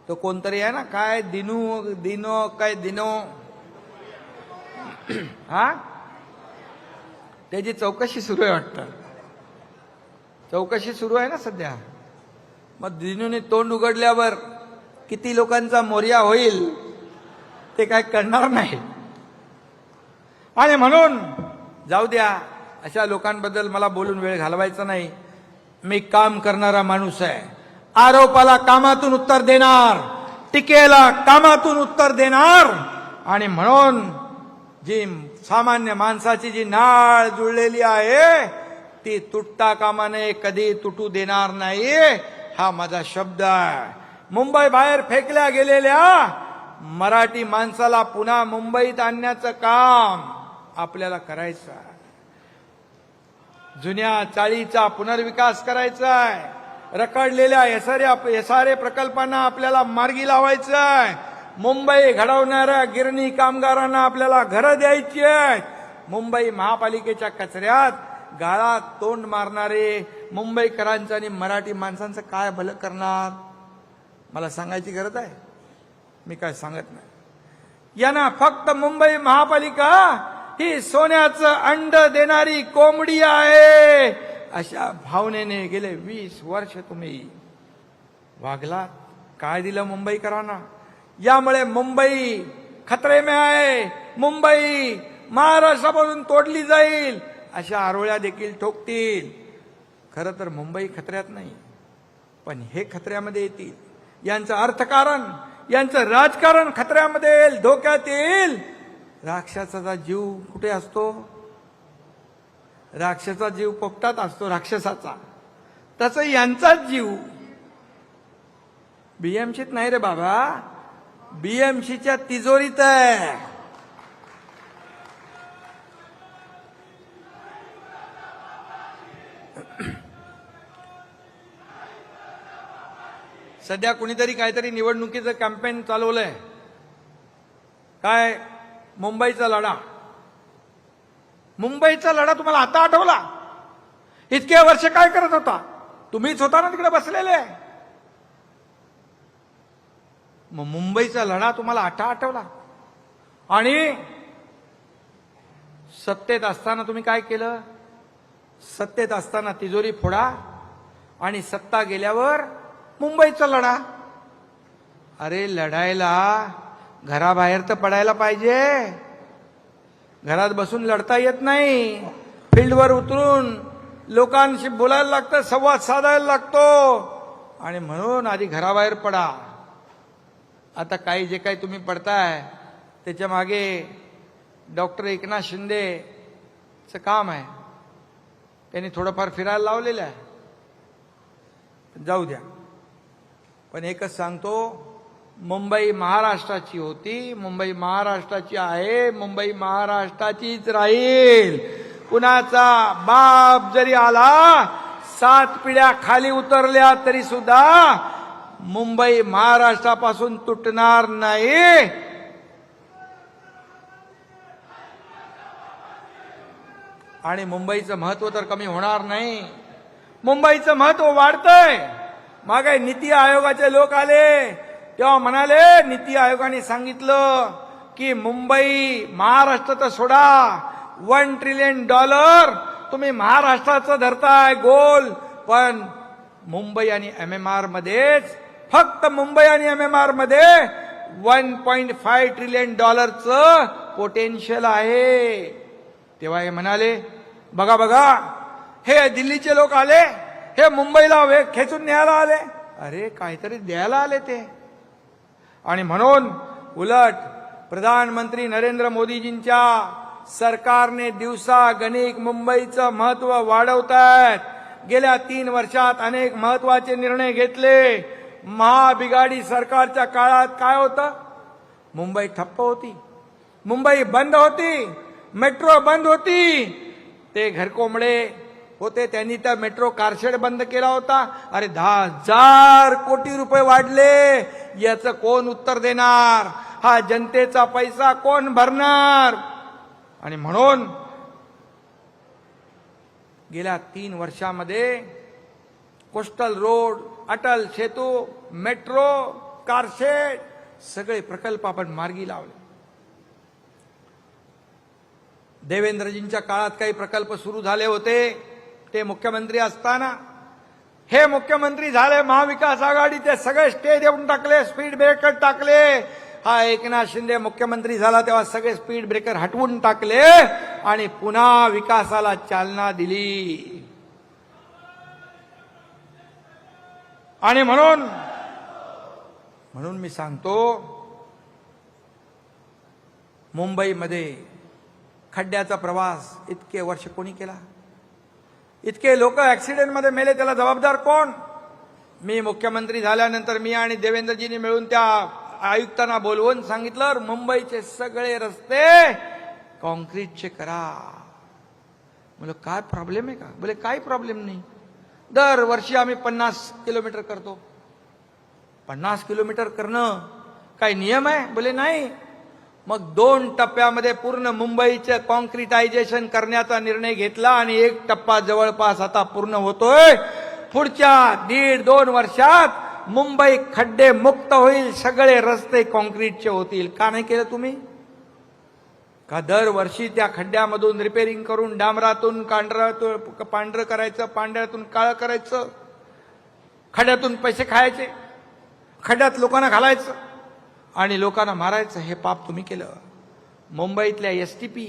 तो कोणतरी आहे ना, काय दिनो हा, त्याची चौकशी सुरू आहे वाटतं. चौकशी सुरू आहे ना सध्या. मग दिनूने तोंड उघडल्यावर किती लोकांचा मोर्या होईल ते काय करणार नाही. आणि म्हणून जाऊ द्या, अशा लोकांबद्दल मला बोलून वेळ घालवायचा नाही. मी काम करणारा माणूस आहे. आरोपाला कामातून उत्तर देणार, टीकेला कामातून उत्तर देणार. आणि म्हणून जी सामान्य माणसाची जी नाळ जुळलेली आहे ती तुटता कामा नये, कधी तुटू देणार नाही, हा माझा शब्द आहे. मुंबई बाहेर फेकल्या गेलेल्या मराठी माणसाला पुन्हा मुंबईत आणण्याचं काम आपल्याला करायचं आहे. जुन्या चाळीचा पुनर्विकास करायचा आहे. रखडलेल्या एसआरए प्रकल्पांना आपल्याला मार्गी लावायचं आहे. मुंबई घडवणाऱ्या गिरणी कामगारांना आपल्याला घरं द्यायची आहेत. मुंबई महापालिकेच्या कचऱ्यात गाळात तोंड मारणारे मुंबईकरांचं आणि मराठी माणसांचं काय भलं करणार? मला सांगायची गरज आहे? मी काय सांगत नाही. यांना फक्त मुंबई महापालिका ही सोन्याचं अंड देणारी कोंबडी आहे, अशा भावनेने गेले 20 वर्ष तुम्ही वागलात. काय दिलं मुंबईकरांना? यामुळे मुंबई खतरे में आहे. मुंबई महाराष्ट्रापासून तोडली जाईल अशा आरोळ्या देखील ठोकतील. खरं तर मुंबई खतऱ्यात नाही, पण हे खतऱ्यामध्ये येतील. यांचं अर्थकारण, यांचं राजकारण खतऱ्यामध्ये येईल, धोक्यात येईल. राक्षसाचा जीव कुठे असतो? राक्षसाचा जीव पोपटात असतो राक्षसाचा. तसं यांचाच जीव बीएमसीत नाही रे बाबा, बीएमसीच्या तिजोरीत आहे. सध्या कुणीतरी काहीतरी निवडणुकीचं कॅम्पेन चालवलंय. काय? मुंबईचा लढा. मुंबईचा लढा तुम्हाला आता आठवला? इतके वर्ष काय करत होता? तुम्हीच होता ना तिकडे बसलेले. मग मुंबईचा लढा तुम्हाला आता आठवला? आणि सत्तेत असताना तुम्ही काय केलं? सत्तेत असताना तिजोरी फोडा आणि सत्ता गेल्यावर मुंबईचा लढा. अरे लढायला घराबाहेर तर पडायला पाहिजे. घरात बसून लढता येत नाही, फील्डवर उतरून लोकांशी बोलायला लागतं, संवाद साधायला लागतो. आणि म्हणून आधी घराबाहेर पडा. आता काही जे काही तुम्ही पडताय त्याच्या मागे डॉक्टर एकनाथ शिंदेचं काम आहे. त्यांनी थोडंफार फिरायला लावलेलं आहे, जाऊ द्या. पण एकच सांगतो, मुंबई महाराष्ट्राची होती, मुंबई महाराष्ट्राची आहे, मुंबई महाराष्ट्राचीच राहील. कुणाचा बाप जरी आला, 7 पिढ्या खाली उतरल्या तरी सुद्धा मुंबई महाराष्ट्रापासून तुटणार नाही. आणि मुंबईचं महत्व तर कमी होणार नाही, मुंबईचं महत्व वाढतंय. मागे नीती आयोगाचे लोक आले तेव्हा म्हणाले, नीती आयोगाने सांगितलं की मुंबई महाराष्ट्र तर सोडा, $1 ट्रिलियन तुम्ही महाराष्ट्राचं धरताय गोल, पण मुंबई आणि MMR मध्येच, फक्त मुंबई आणि MMR मध्ये $1.5 ट्रिलियन पोटेन्शियल आहे. तेव्हा हे म्हणाले, बघा बघा, हे दिल्लीचे लोक आले, हे मुंबईला खेचून न्यायला आले. अरे काहीतरी द्यायला आले ते. आणि म्हणून उलट प्रधानमंत्री नरेंद्र मोदीजींच्या सरकारने दिवसागणिक मुंबईचं महत्व वाढवतायत. गेल्या 3 वर्षात अनेक महत्वाचे निर्णय घेतले. महाबिगाडी सरकारच्या काळात काय होतं? मुंबई ठप्प होती, मुंबई बंद होती, मेट्रो बंद होती. ते घरकोंबडे होते, त्यांनी त्या मेट्रो कारशेड बंद केला होता. अरे 10,000 कोटी रुपये वाढले. याचं कोण उत्तर देणार? हा जनतेचा पैसा कोण भरणार? आणि म्हणून गेल्या 3 वर्षामध्ये coastal road, Atal Setu, metro, car shed सगळे प्रकल्प आपण मार्गी लावले. देवेंद्रजींच्या काळात काही प्रकल्प सुरू झाले होते, ते मुख्यमंत्री असताना. हे मुख्यमंत्री झाले महाविकास आघाडी, ते सगळे स्टे देऊन टाकले, स्पीड ब्रेकर टाकले. हा एकनाथ शिंदे मुख्यमंत्री झाला तेव्हा सगळे स्पीड ब्रेकर हटवून टाकले आणि पुन्हा विकासाला चालना दिली. आणि म्हणून मी सांगतो, मुंबईमध्ये खड्ड्याचा प्रवास इतके वर्ष कोणी केला? इतके लोक ऍक्सिडेंटमध्ये मेले, त्याला जबाबदार कोण? मी मुख्यमंत्री झाल्यानंतर मी आणि देवेंद्रजींनी मिळून त्या आयुक्तांना बोलवून सांगितलं, मुंबईचे सगळे रस्ते कॉन्क्रीटचे करा. बोले काय प्रॉब्लेम आहे का? बोले काही प्रॉब्लेम नाही, दरवर्षी आम्ही 50 किलोमीटर करतो. 50 किलोमीटर करणं काही नियम आहे? बोले नाही. मग 2 टप्प्यामध्ये पूर्ण मुंबईचे कॉन्क्रिटायझेशन करण्याचा निर्णय घेतला आणि 1 टप्पा जवळपास आता पूर्ण होतोय. पुढच्या 1.5-2 वर्षात मुंबई खड्डे मुक्त होईल, सगळे रस्ते कॉन्क्रीटचे होतील. का नाही केलं तुम्ही? का दरवर्षी त्या खड्ड्यामधून रिपेअरिंग करून डांबरातून पांढरं करायचं, पांढऱ्यातून काळं करायचं, खड्ड्यातून पैसे खायचे, खड्ड्यात लोकांना घालायचं आणि लोकांना मारायचं? हे पाप तुम्ही केलं. मुंबईतल्या STP,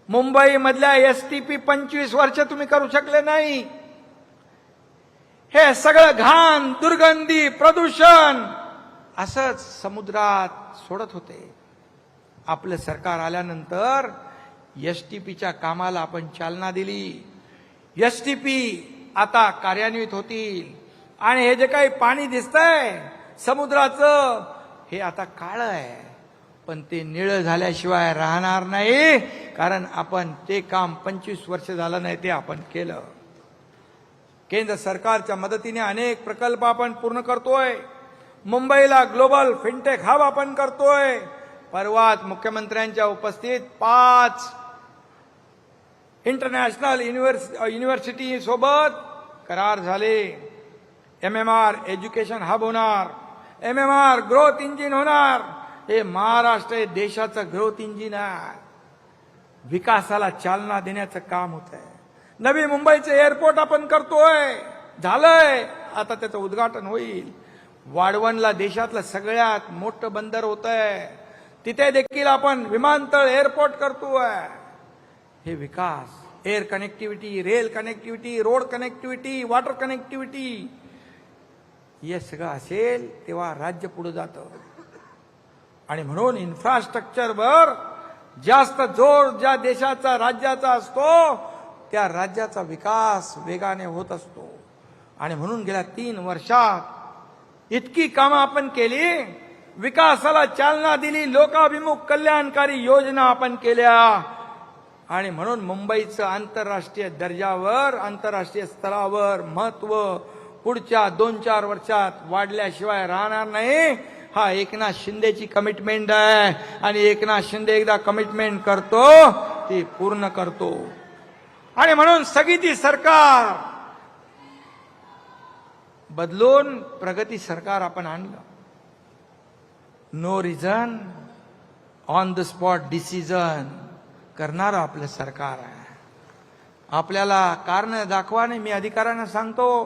मुंबईमधल्या STP 25 वर्ष तुम्ही करू शकले नाही. हे सगळं घाण, दुर्गंधी, प्रदूषण असंच समुद्रात सोडत होते. आपलं सरकार आल्यानंतर STPच्या कामाला आपण चालना दिली. STP आता कार्यान्वित होतील आणि हे जे काही पाणी दिसतंय समुद्राचं, हे आता काळं आहे, पण ते निळं झाल्याशिवाय राहणार नाही. कारण आपण ते काम 25 वर्ष झालं नाही, ते आपण केलं. केंद्र सरकारच्या मदतीने अनेक प्रकल्प आपण पूर्ण करतोय. मुंबईला ग्लोबल फिनटेक हब आपण करतोय. परवाच मुख्यमंत्र्यांच्या उपस्थित 5 इंटरनॅशनल युनिव्हर्सिटी सोबत करार झाले. MMR एज्युकेशन हब होणार, MMR ग्रोथ इंजिन होणार. हे महाराष्ट्र हे देशाचं ग्रोथ इंजिन आहे. विकासाला चालना देण्याचं काम होत आहे. नवी मुंबईचे एअरपोर्ट आपण करतोय, झालंय, आता त्याचं उद्घाटन होईल. वाढवणला देशातलं सगळ्यात मोठं बंदर होत आहे. तिथे देखील आपण विमानतळ एअरपोर्ट करतोय. हे विकास, air connectivity, rail connectivity, road connectivity, water connectivity, हे सगळं असेल तेव्हा राज्य पुढे जातं. आणि म्हणून इन्फ्रास्ट्रक्चरवर जास्त जोर ज्या देशाचा, राज्याचा असतो त्या राज्याचा विकास वेगाने होत असतो. आणि म्हणून गेल्या 3 वर्षात इतकी कामं आपण केली, विकासाला चालना दिली, लोकाभिमुख कल्याणकारी योजना आपण केल्या. आणि म्हणून मुंबईचं आंतरराष्ट्रीय दर्जावर, आंतरराष्ट्रीय स्तरावर महत्व पुढच्या 2-4 वर्षात वाढल्याशिवाय राहणार नाही. हा एकनाथ शिंदेची कमिटमेंट आहे. आणि एकनाथ शिंदे एकदा कमिटमेंट करतो ती पूर्ण करतो. आणि म्हणून स्थगिती सरकार बदलून प्रगती सरकार आपण आणलं. No reason, on the spot decision करणारं आपलं सरकार आहे. आपल्याला कारण दाखवा नाही, मी अधिकाऱ्यांना सांगतो,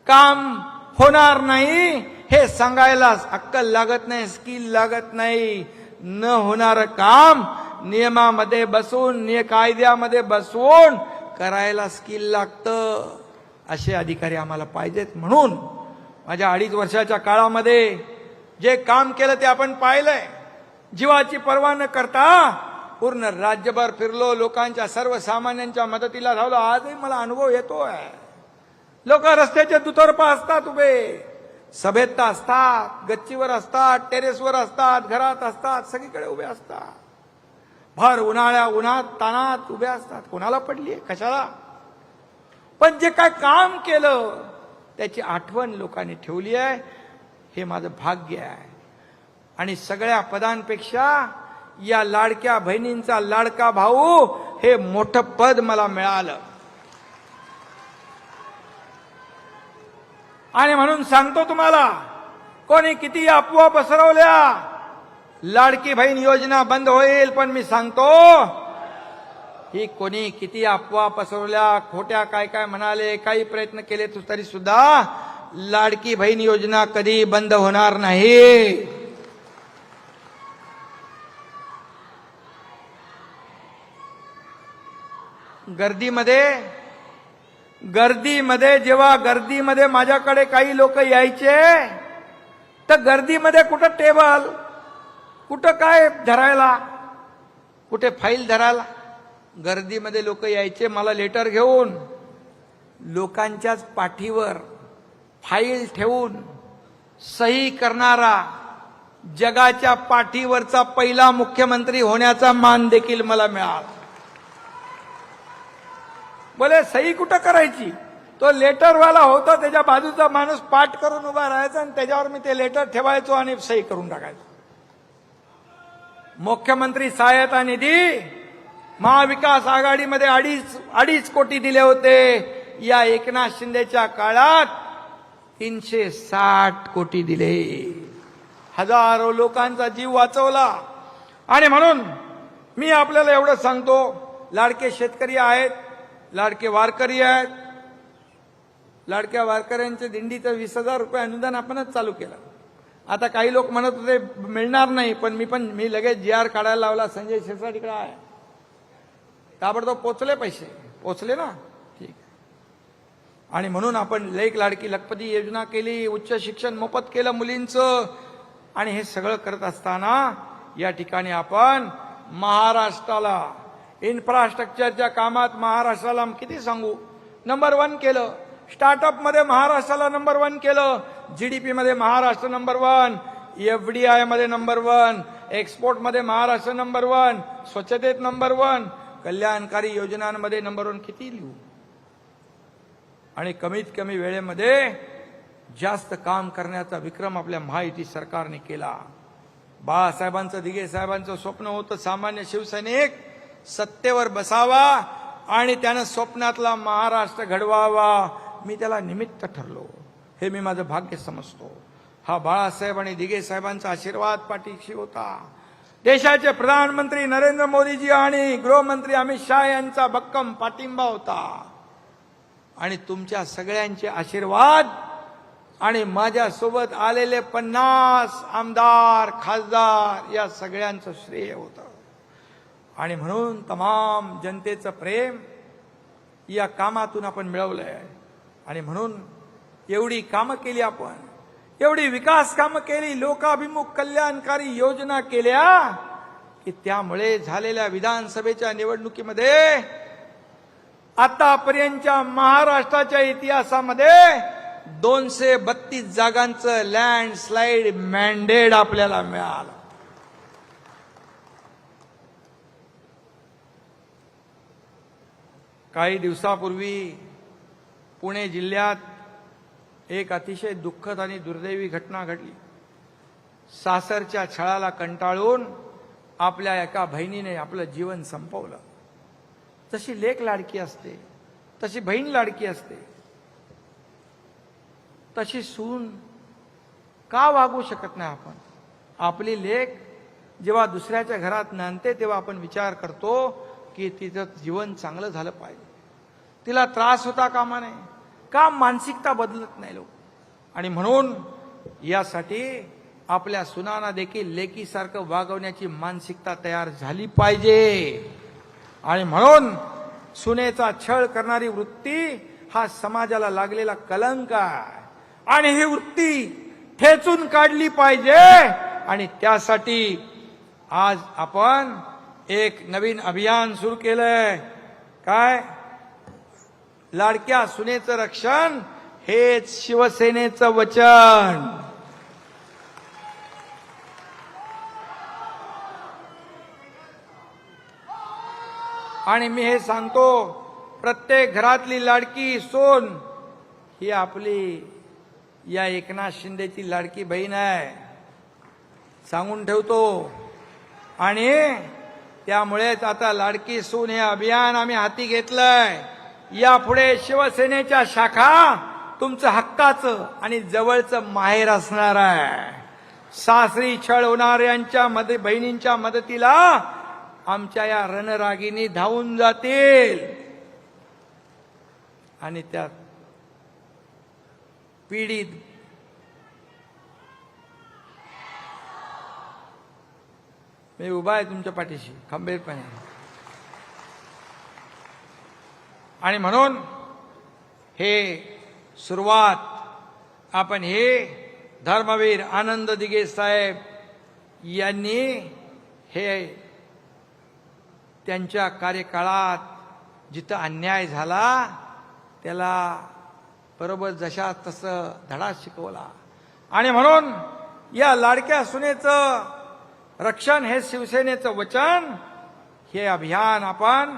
काम होणार नाही हे सांगायला अक्कल लागत नाही, स्किल लागत नाही. न होणारं काम नियमामध्ये बसून, कायद्यामध्ये बसवून करायला स्किल लागतं. असे अधिकारी आम्हाला पाहिजेत. म्हणून माझ्या 2.5 वर्षाच्या काळामध्ये जे काम केलं ते आपण पाहिलंय. जीवाची पर्वा न करता पूर्ण राज्यभर फिरलो, लोकांच्या, सर्वसामान्यांच्या मदतीला धावलो. आजही मला अनुभव येतोय. लोक रस्त्याच्या दुतर्फा असतात उभे, सभेत असतात, गच्चीवर असतात, टेरेसवर असतात, घरात असतात, सगळीकडे उभे असतात. भर उन्हात तानात उभे असतात. कोणाला पडलीये, कशाला? पण जे काय काम केलं त्याची आठवण लोकांनी ठेवली आहे. हे माझं भाग्य आहे. आणि सगळ्या पदांपेक्षा या लाडक्या बहिणींचा लाडका भाऊ हे मोठं पद मला मिळालं. आणि म्हणून सांगतो तुम्हाला, कोणी किती अफवा पसरवल्या, लाडकी बहीण योजना बंद होईल, पण मी सांगतो ही कोणी किती अफवा पसरवल्या, खोट्या काय काय म्हणाले, काही प्रयत्न केले तरी सुद्धा लाडकी बहीण योजना कधी बंद होणार नाही. गर्दीमध्ये जेव्हा गर्दीमध्ये माझ्याकडे काही लोक यायचे, तर गर्दीमध्ये कुठं टेबल, कुठं काय धरायला, कुठे फाईल धरायला, गर्दीमध्ये लोक यायचे मला लेटर घेऊन. लोकांच्याच पाठीवर फाईल ठेवून सही करणारा, जगाच्या पाठीवरचा पहिला मुख्यमंत्री होण्याचा मान देखील मला मिळाला. बोले सही कुठं करायची? तो लेटरवाला होता, त्याच्या बाजूचा माणूस पाठ करून उभा राहायचा आणि त्याच्यावर मी ते लेटर ठेवायचो आणि सही करून टाकायचो. मुख्यमंत्री सहायता निधी महाविकास आघाडीमध्ये 2.5 कोटी दिले होते. या एकनाथ शिंदेच्या काळात 360 कोटी दिले. हजारो लोकांचा जीव वाचवला. आणि म्हणून मी आपल्याला एवढं सांगतो, लाडके शेतकरी आहेत, लाडके वारकरी आहेत. लाडक्या वारकऱ्यांच्या दिंडीचं 20,000 रुपये अनुदान आपणच चालू केलं. आता काही लोक म्हणत होते मिळणार नाही, पण मी लगेच GR काढायला लावला. संजय शिरसाट आहे, ताबडतोब पोचले, पैसे पोचले ना, ठीक. आणि म्हणून आपण लेक लाडकी लखपती योजना केली, उच्च शिक्षण मोफत केलं मुलींचं. आणि हे सगळं करत असताना या ठिकाणी आपण महाराष्ट्राला इन्फ्रास्ट्रक्चरच्या कामात महाराष्ट्राला किती सांगू, नंबर 1 केलं. स्टार्टअप मध्ये महाराष्ट्राला नंबर 1 केलं. GDP मध्ये महाराष्ट्र नंबर 1, FDI मध्ये नंबर 1, एक्सपोर्ट मध्ये महाराष्ट्र नंबर 1, स्वच्छतेत नंबर 1, कल्याणकारी योजनांमध्ये नंबर 1. किती लिहू? आणि कमीत कमी वेळेमध्ये जास्त काम करण्याचा विक्रम आपल्या महायुती सरकारने केला. बाळासाहेबांचं, दिघे साहेबांचं स्वप्न होतं सामान्य शिवसैनिक सत्तेवर बसावा आणि त्यानं स्वप्नातला महाराष्ट्र घडवावा. मी त्याला निमित्त ठरलो. हे मी माझं भाग्य समजतो. हा बाळासाहेब आणि दिघे साहेबांचा आशीर्वाद पाठीशी होता. देशाचे प्रधानमंत्री नरेंद्र मोदीजी आणि गृहमंत्री अमित शहा यांचा भक्कम पाठिंबा होता. आणि तुमच्या सगळ्यांचे आशीर्वाद आणि माझ्यासोबत आलेले 50 आमदार खासदार या सगळ्यांचं श्रेय होतं. आणि म्हणून तमाम जनतेचं प्रेम या कामातून आपण मिळवलंय. आणि म्हणून एवढी कामं केली आपण, एवढी विकास कामं केली, लोकाभिमुख कल्याणकारी योजना केल्या की त्यामुळे झालेल्या विधानसभेच्या निवडणुकीमध्ये आतापर्यंतच्या महाराष्ट्राच्या इतिहासामध्ये 232 जागांचं लँडस्लाइड मॅन्डेट आपल्याला मिळालं. काही दिवसापूर्वी पुणे जिल्ह्यात एक अतिशय दुःखद आणि दुर्दैवी घटना घडली. सासरच्या छळाला कंटाळून आपल्या एका बहिणीने आपलं जीवन संपवलं. तशी लेक लाडकी असते, तशी बहीण लाडकी असते, तशी सून का वागू शकत नाही आपण? आपली लेक जेव्हा दुसऱ्याच्या घरात नांदते तेव्हा आपण विचार करतो की तिचं जीवन चांगलं झालं पाहिजे, तिला त्रास होता कामा नये. का मानसिकता बदलत नाही लोक? आणि म्हणून यासाठी आपल्या सुनांना देखील लेकीसारखं वागवण्याची मानसिकता तयार झाली पाहिजे. आणि म्हणून सुनेचा छळ करणारी वृत्ती हा समाजाला लागलेला कलंक आहे आणि ही वृत्ती ठेचून काढली पाहिजे. आणि त्यासाठी आज आपण एक नवीन अभियान सुरू केलंय. काय? लाडक्या सुनेचं रक्षण हेच शिवसेनेचं वचन. आणि मी हे सांगतो, प्रत्येक घरातली लाडकी सून ही आपली या एकनाथ शिंदेची लाडकी बहीण आहे, सांगून ठेवतो. आणि त्यामुळेच आता लाडकी सून हे अभियान आम्ही हाती घेतलंय. यापुढे शिवसेनेच्या शाखा तुमचं हक्काचं आणि जवळचं माहेर असणार आहे. सासरी छळ होणाऱ्यांच्या बहिणींच्या मदतीला आमच्या या रणरागिणी धावून जातील. आणि त्यात पीडित मी उभा आहे तुमच्या पाठीशी खंबीरपणे. आणि म्हणून हे सुरुवात आपण हे धर्मवीर आनंद दिघे साहेब यांनी हे त्यांच्या कार्यकाळात जिथं अन्याय झाला त्याला बरोबर जशा तसं धडा शिकवला. आणि म्हणून या लाडक्या सुनेचं रक्षण हे शिवसेनेचं वचन, हे अभियान आपण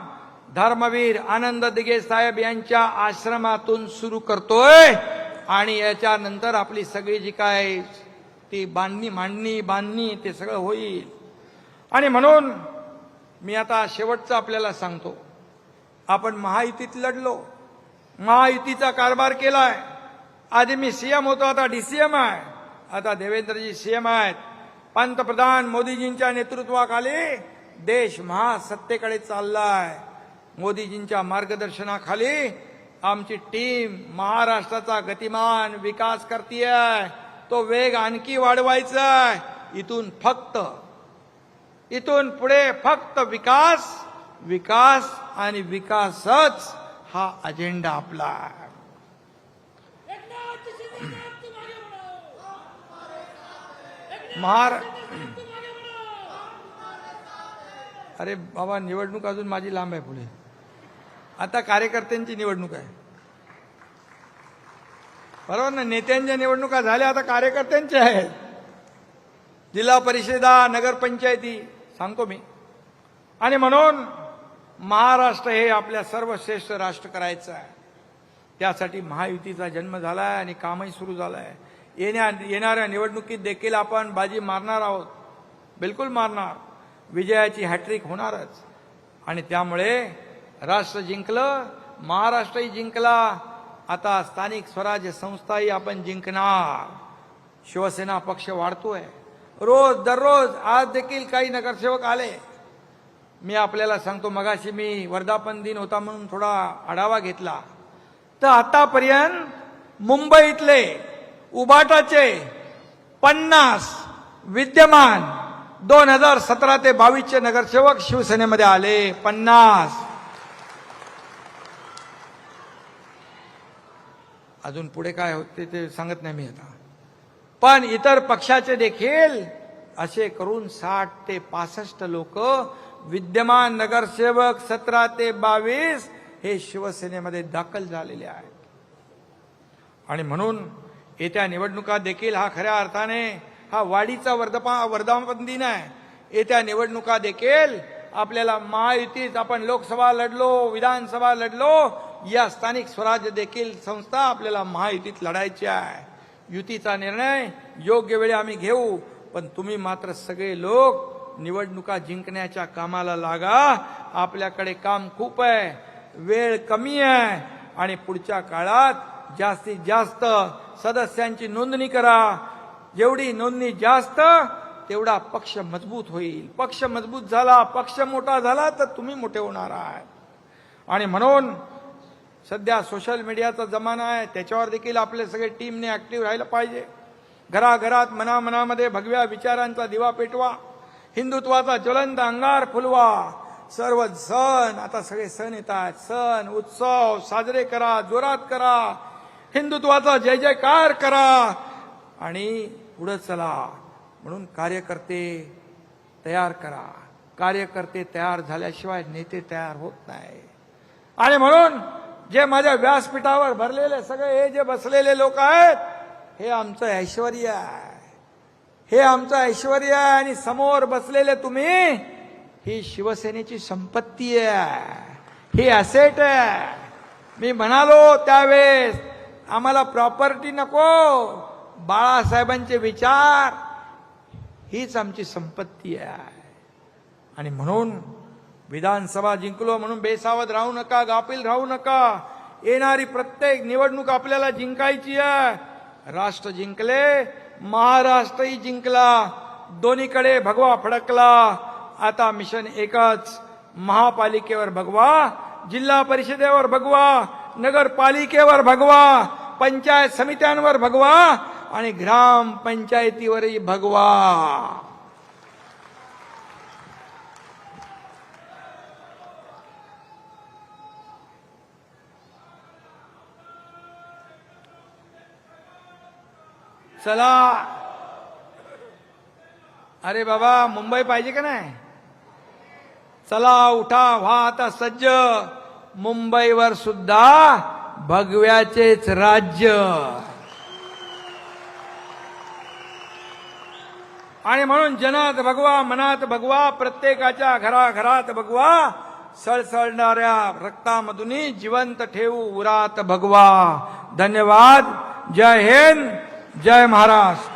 धर्मवीर आनंद दिघे साहेब यांच्या आश्रमातून सुरू करतोय. आणि याच्यानंतर आपली सगळी जी काय ती बांधणी ते सगळं होईल. आणि म्हणून मी आता शेवटचं आपल्याला सांगतो, आपण महायुतीत लढलो, महायुतीचा कारभार केलाय. आधी मी सीएम होतो, आता डीसीएम आहे. आता देवेंद्रजी सीएम आहेत. पंतप्रधान मोदीजींच्या नेतृत्वाखाली देश महासत्तेकडे चाललाय. मोदीजींच्या मार्गदर्शनाखाली आमची टीम महाराष्ट्राचा गतिमान विकास करतीये. तो वेग आणखी वाढवायचा आहे. इथून पुढे फक्त विकास, विकास आणि विकासच हा अजेंडा आपला आहे. अरे बाबा, निवडणूक अजून माझी लांब आहे पुढे. आता कार्यकर्त्यांची निवडणूक आहे, बरोबर ना? नेत्यांच्या निवडणुका झाल्या, आता कार्यकर्त्यांच्या आहेत. जिल्हा परिषदा, नगरपंचायती सांगतो मी. आणि म्हणून महाराष्ट्र हे आपल्या सर्वश्रेष्ठ राष्ट्र करायचं आहे. त्यासाठी महायुतीचा जन्म झालाय आणि कामही सुरू झालंय. येणाऱ्या निवडणुकीत देखील आपण बाजी मारणार आहोत, बिलकुल मारणार. विजयाची हॅट्रिक होणारच. आणि त्यामुळे राष्ट्र जिंकलं, महाराष्ट्रही जिंकला. आता स्थानिक स्वराज्य संस्थाही आपण जिंकणार. शिवसेना पक्ष वाढतोय रोज दररोज. आज देखील काही नगरसेवक आले. मी आपल्याला सांगतो, मगाशी मी वर्धापन दिन होता म्हणून थोडा आढावा घेतला, तर आतापर्यंत मुंबईतले उबाटाचे 50 विद्यमान 2017 ते 22 चे नगरसेवक शिवसेनेमध्ये आले. 50. अजून पुढे काय होते ते सांगत नाही मी आता. पण इतर पक्षाचे देखील असे करून 60 ते 65 लोक विद्यमान नगरसेवक 17 ते 22 हे शिवसेनेमध्ये दाखल झालेले आहेत. आणि म्हणून येत्या निवडणुका देखील हा खऱ्या अर्थाने हा वाढीचा वर्धापन दिन आहे. येत्या निवडणुका देखील आपल्याला महायुतीत आपण लोकसभा लढलो, विधानसभा लढलो, या स्थानिक स्वराज्य देखील संस्था आपल्याला महायुतीत लढायची आहे. युतीचा निर्णय योग्य वेळी आम्ही घेऊ, पण तुम्ही मात्र सगळे लोक निवडणुका जिंकण्याच्या कामाला लागा. आपल्याकडे काम खूप आहे, वेळ कमी आहे आणि पुढच्या काळात जास्तीत जास्त सदस्यांची नोंदणी करा. जेवढी नोंदणी जास्त तेवढा पक्ष मजबूत होईल. पक्ष मजबूत झाला, पक्ष मोठा झाला तर तुम्ही मोठे होणार आहात. आणि म्हणून सध्या सोशल मीडियाचा जमाना आहे, त्याच्यावर देखील आपले सगळे टीमने ऍक्टिव्ह राहिलं पाहिजे. घराघरात मनामनामध्ये भगव्या विचारांचा दिवा पेटवा, हिंदुत्वाचा ज्वलंत अंगार फुलवा. सर्व सण, आता सगळे सण येतात, सण उत्सव साजरे करा, जोरात करा, हिंदुत्वाचा जय जयकार करा आणि पुढे चला. म्हणून कार्यकर्ते तयार करा. कार्यकर्ते तयार झाल्याशिवाय नेते तयार होत नाही. आणि म्हणून जे माझ्या व्यासपीठावर भरलेले सगळे हे जे बसलेले लोक आहेत, हे आमचं ऐश्वर्य आहे. हे आमचं ऐश्वर्य आहे. आणि समोर बसलेले तुम्ही ही शिवसेनेची संपत्ती आहे, ही ॲसेट आहे. मी म्हणालो त्यावेळेस आम्हाला प्रॉपर्टी नको, बाळासाहेबांचे विचार हीच आमची संपत्ती आहे. आणि म्हणून विधानसभा जिंकलो म्हणून बेसावध राहू नका, गाफील राहू नका. येणारी प्रत्येक निवडणूक आपल्याला जिंकायची आहे. राष्ट्र जिंकले, महाराष्ट्रही जिंकला, दोन्हीकडे भगवा फडकला. आता मिशन एकच, महापालिकेवर भगवा, जिल्हा परिषदेवर भगवा, नगरपालिकेवर भगवा, पंचायत समित्यांवर भगवा आणि ग्रामपंचायतीवरही भगवा. चला, अरे बाबा मुंबई पाहिजे का नाही? चला उठा, व्हा आता सज्ज. मुंबईवर सुद्धा भगव्याचेच राज्य. आणि म्हणून जनात भगवा, मनात भगवा, प्रत्येकाच्या घराघरात भगवा. सळसळणाऱ्या रक्तामधून जिवंत ठेवू उरात भगवा. धन्यवाद. जय हिंद, जय महाराष्ट्र.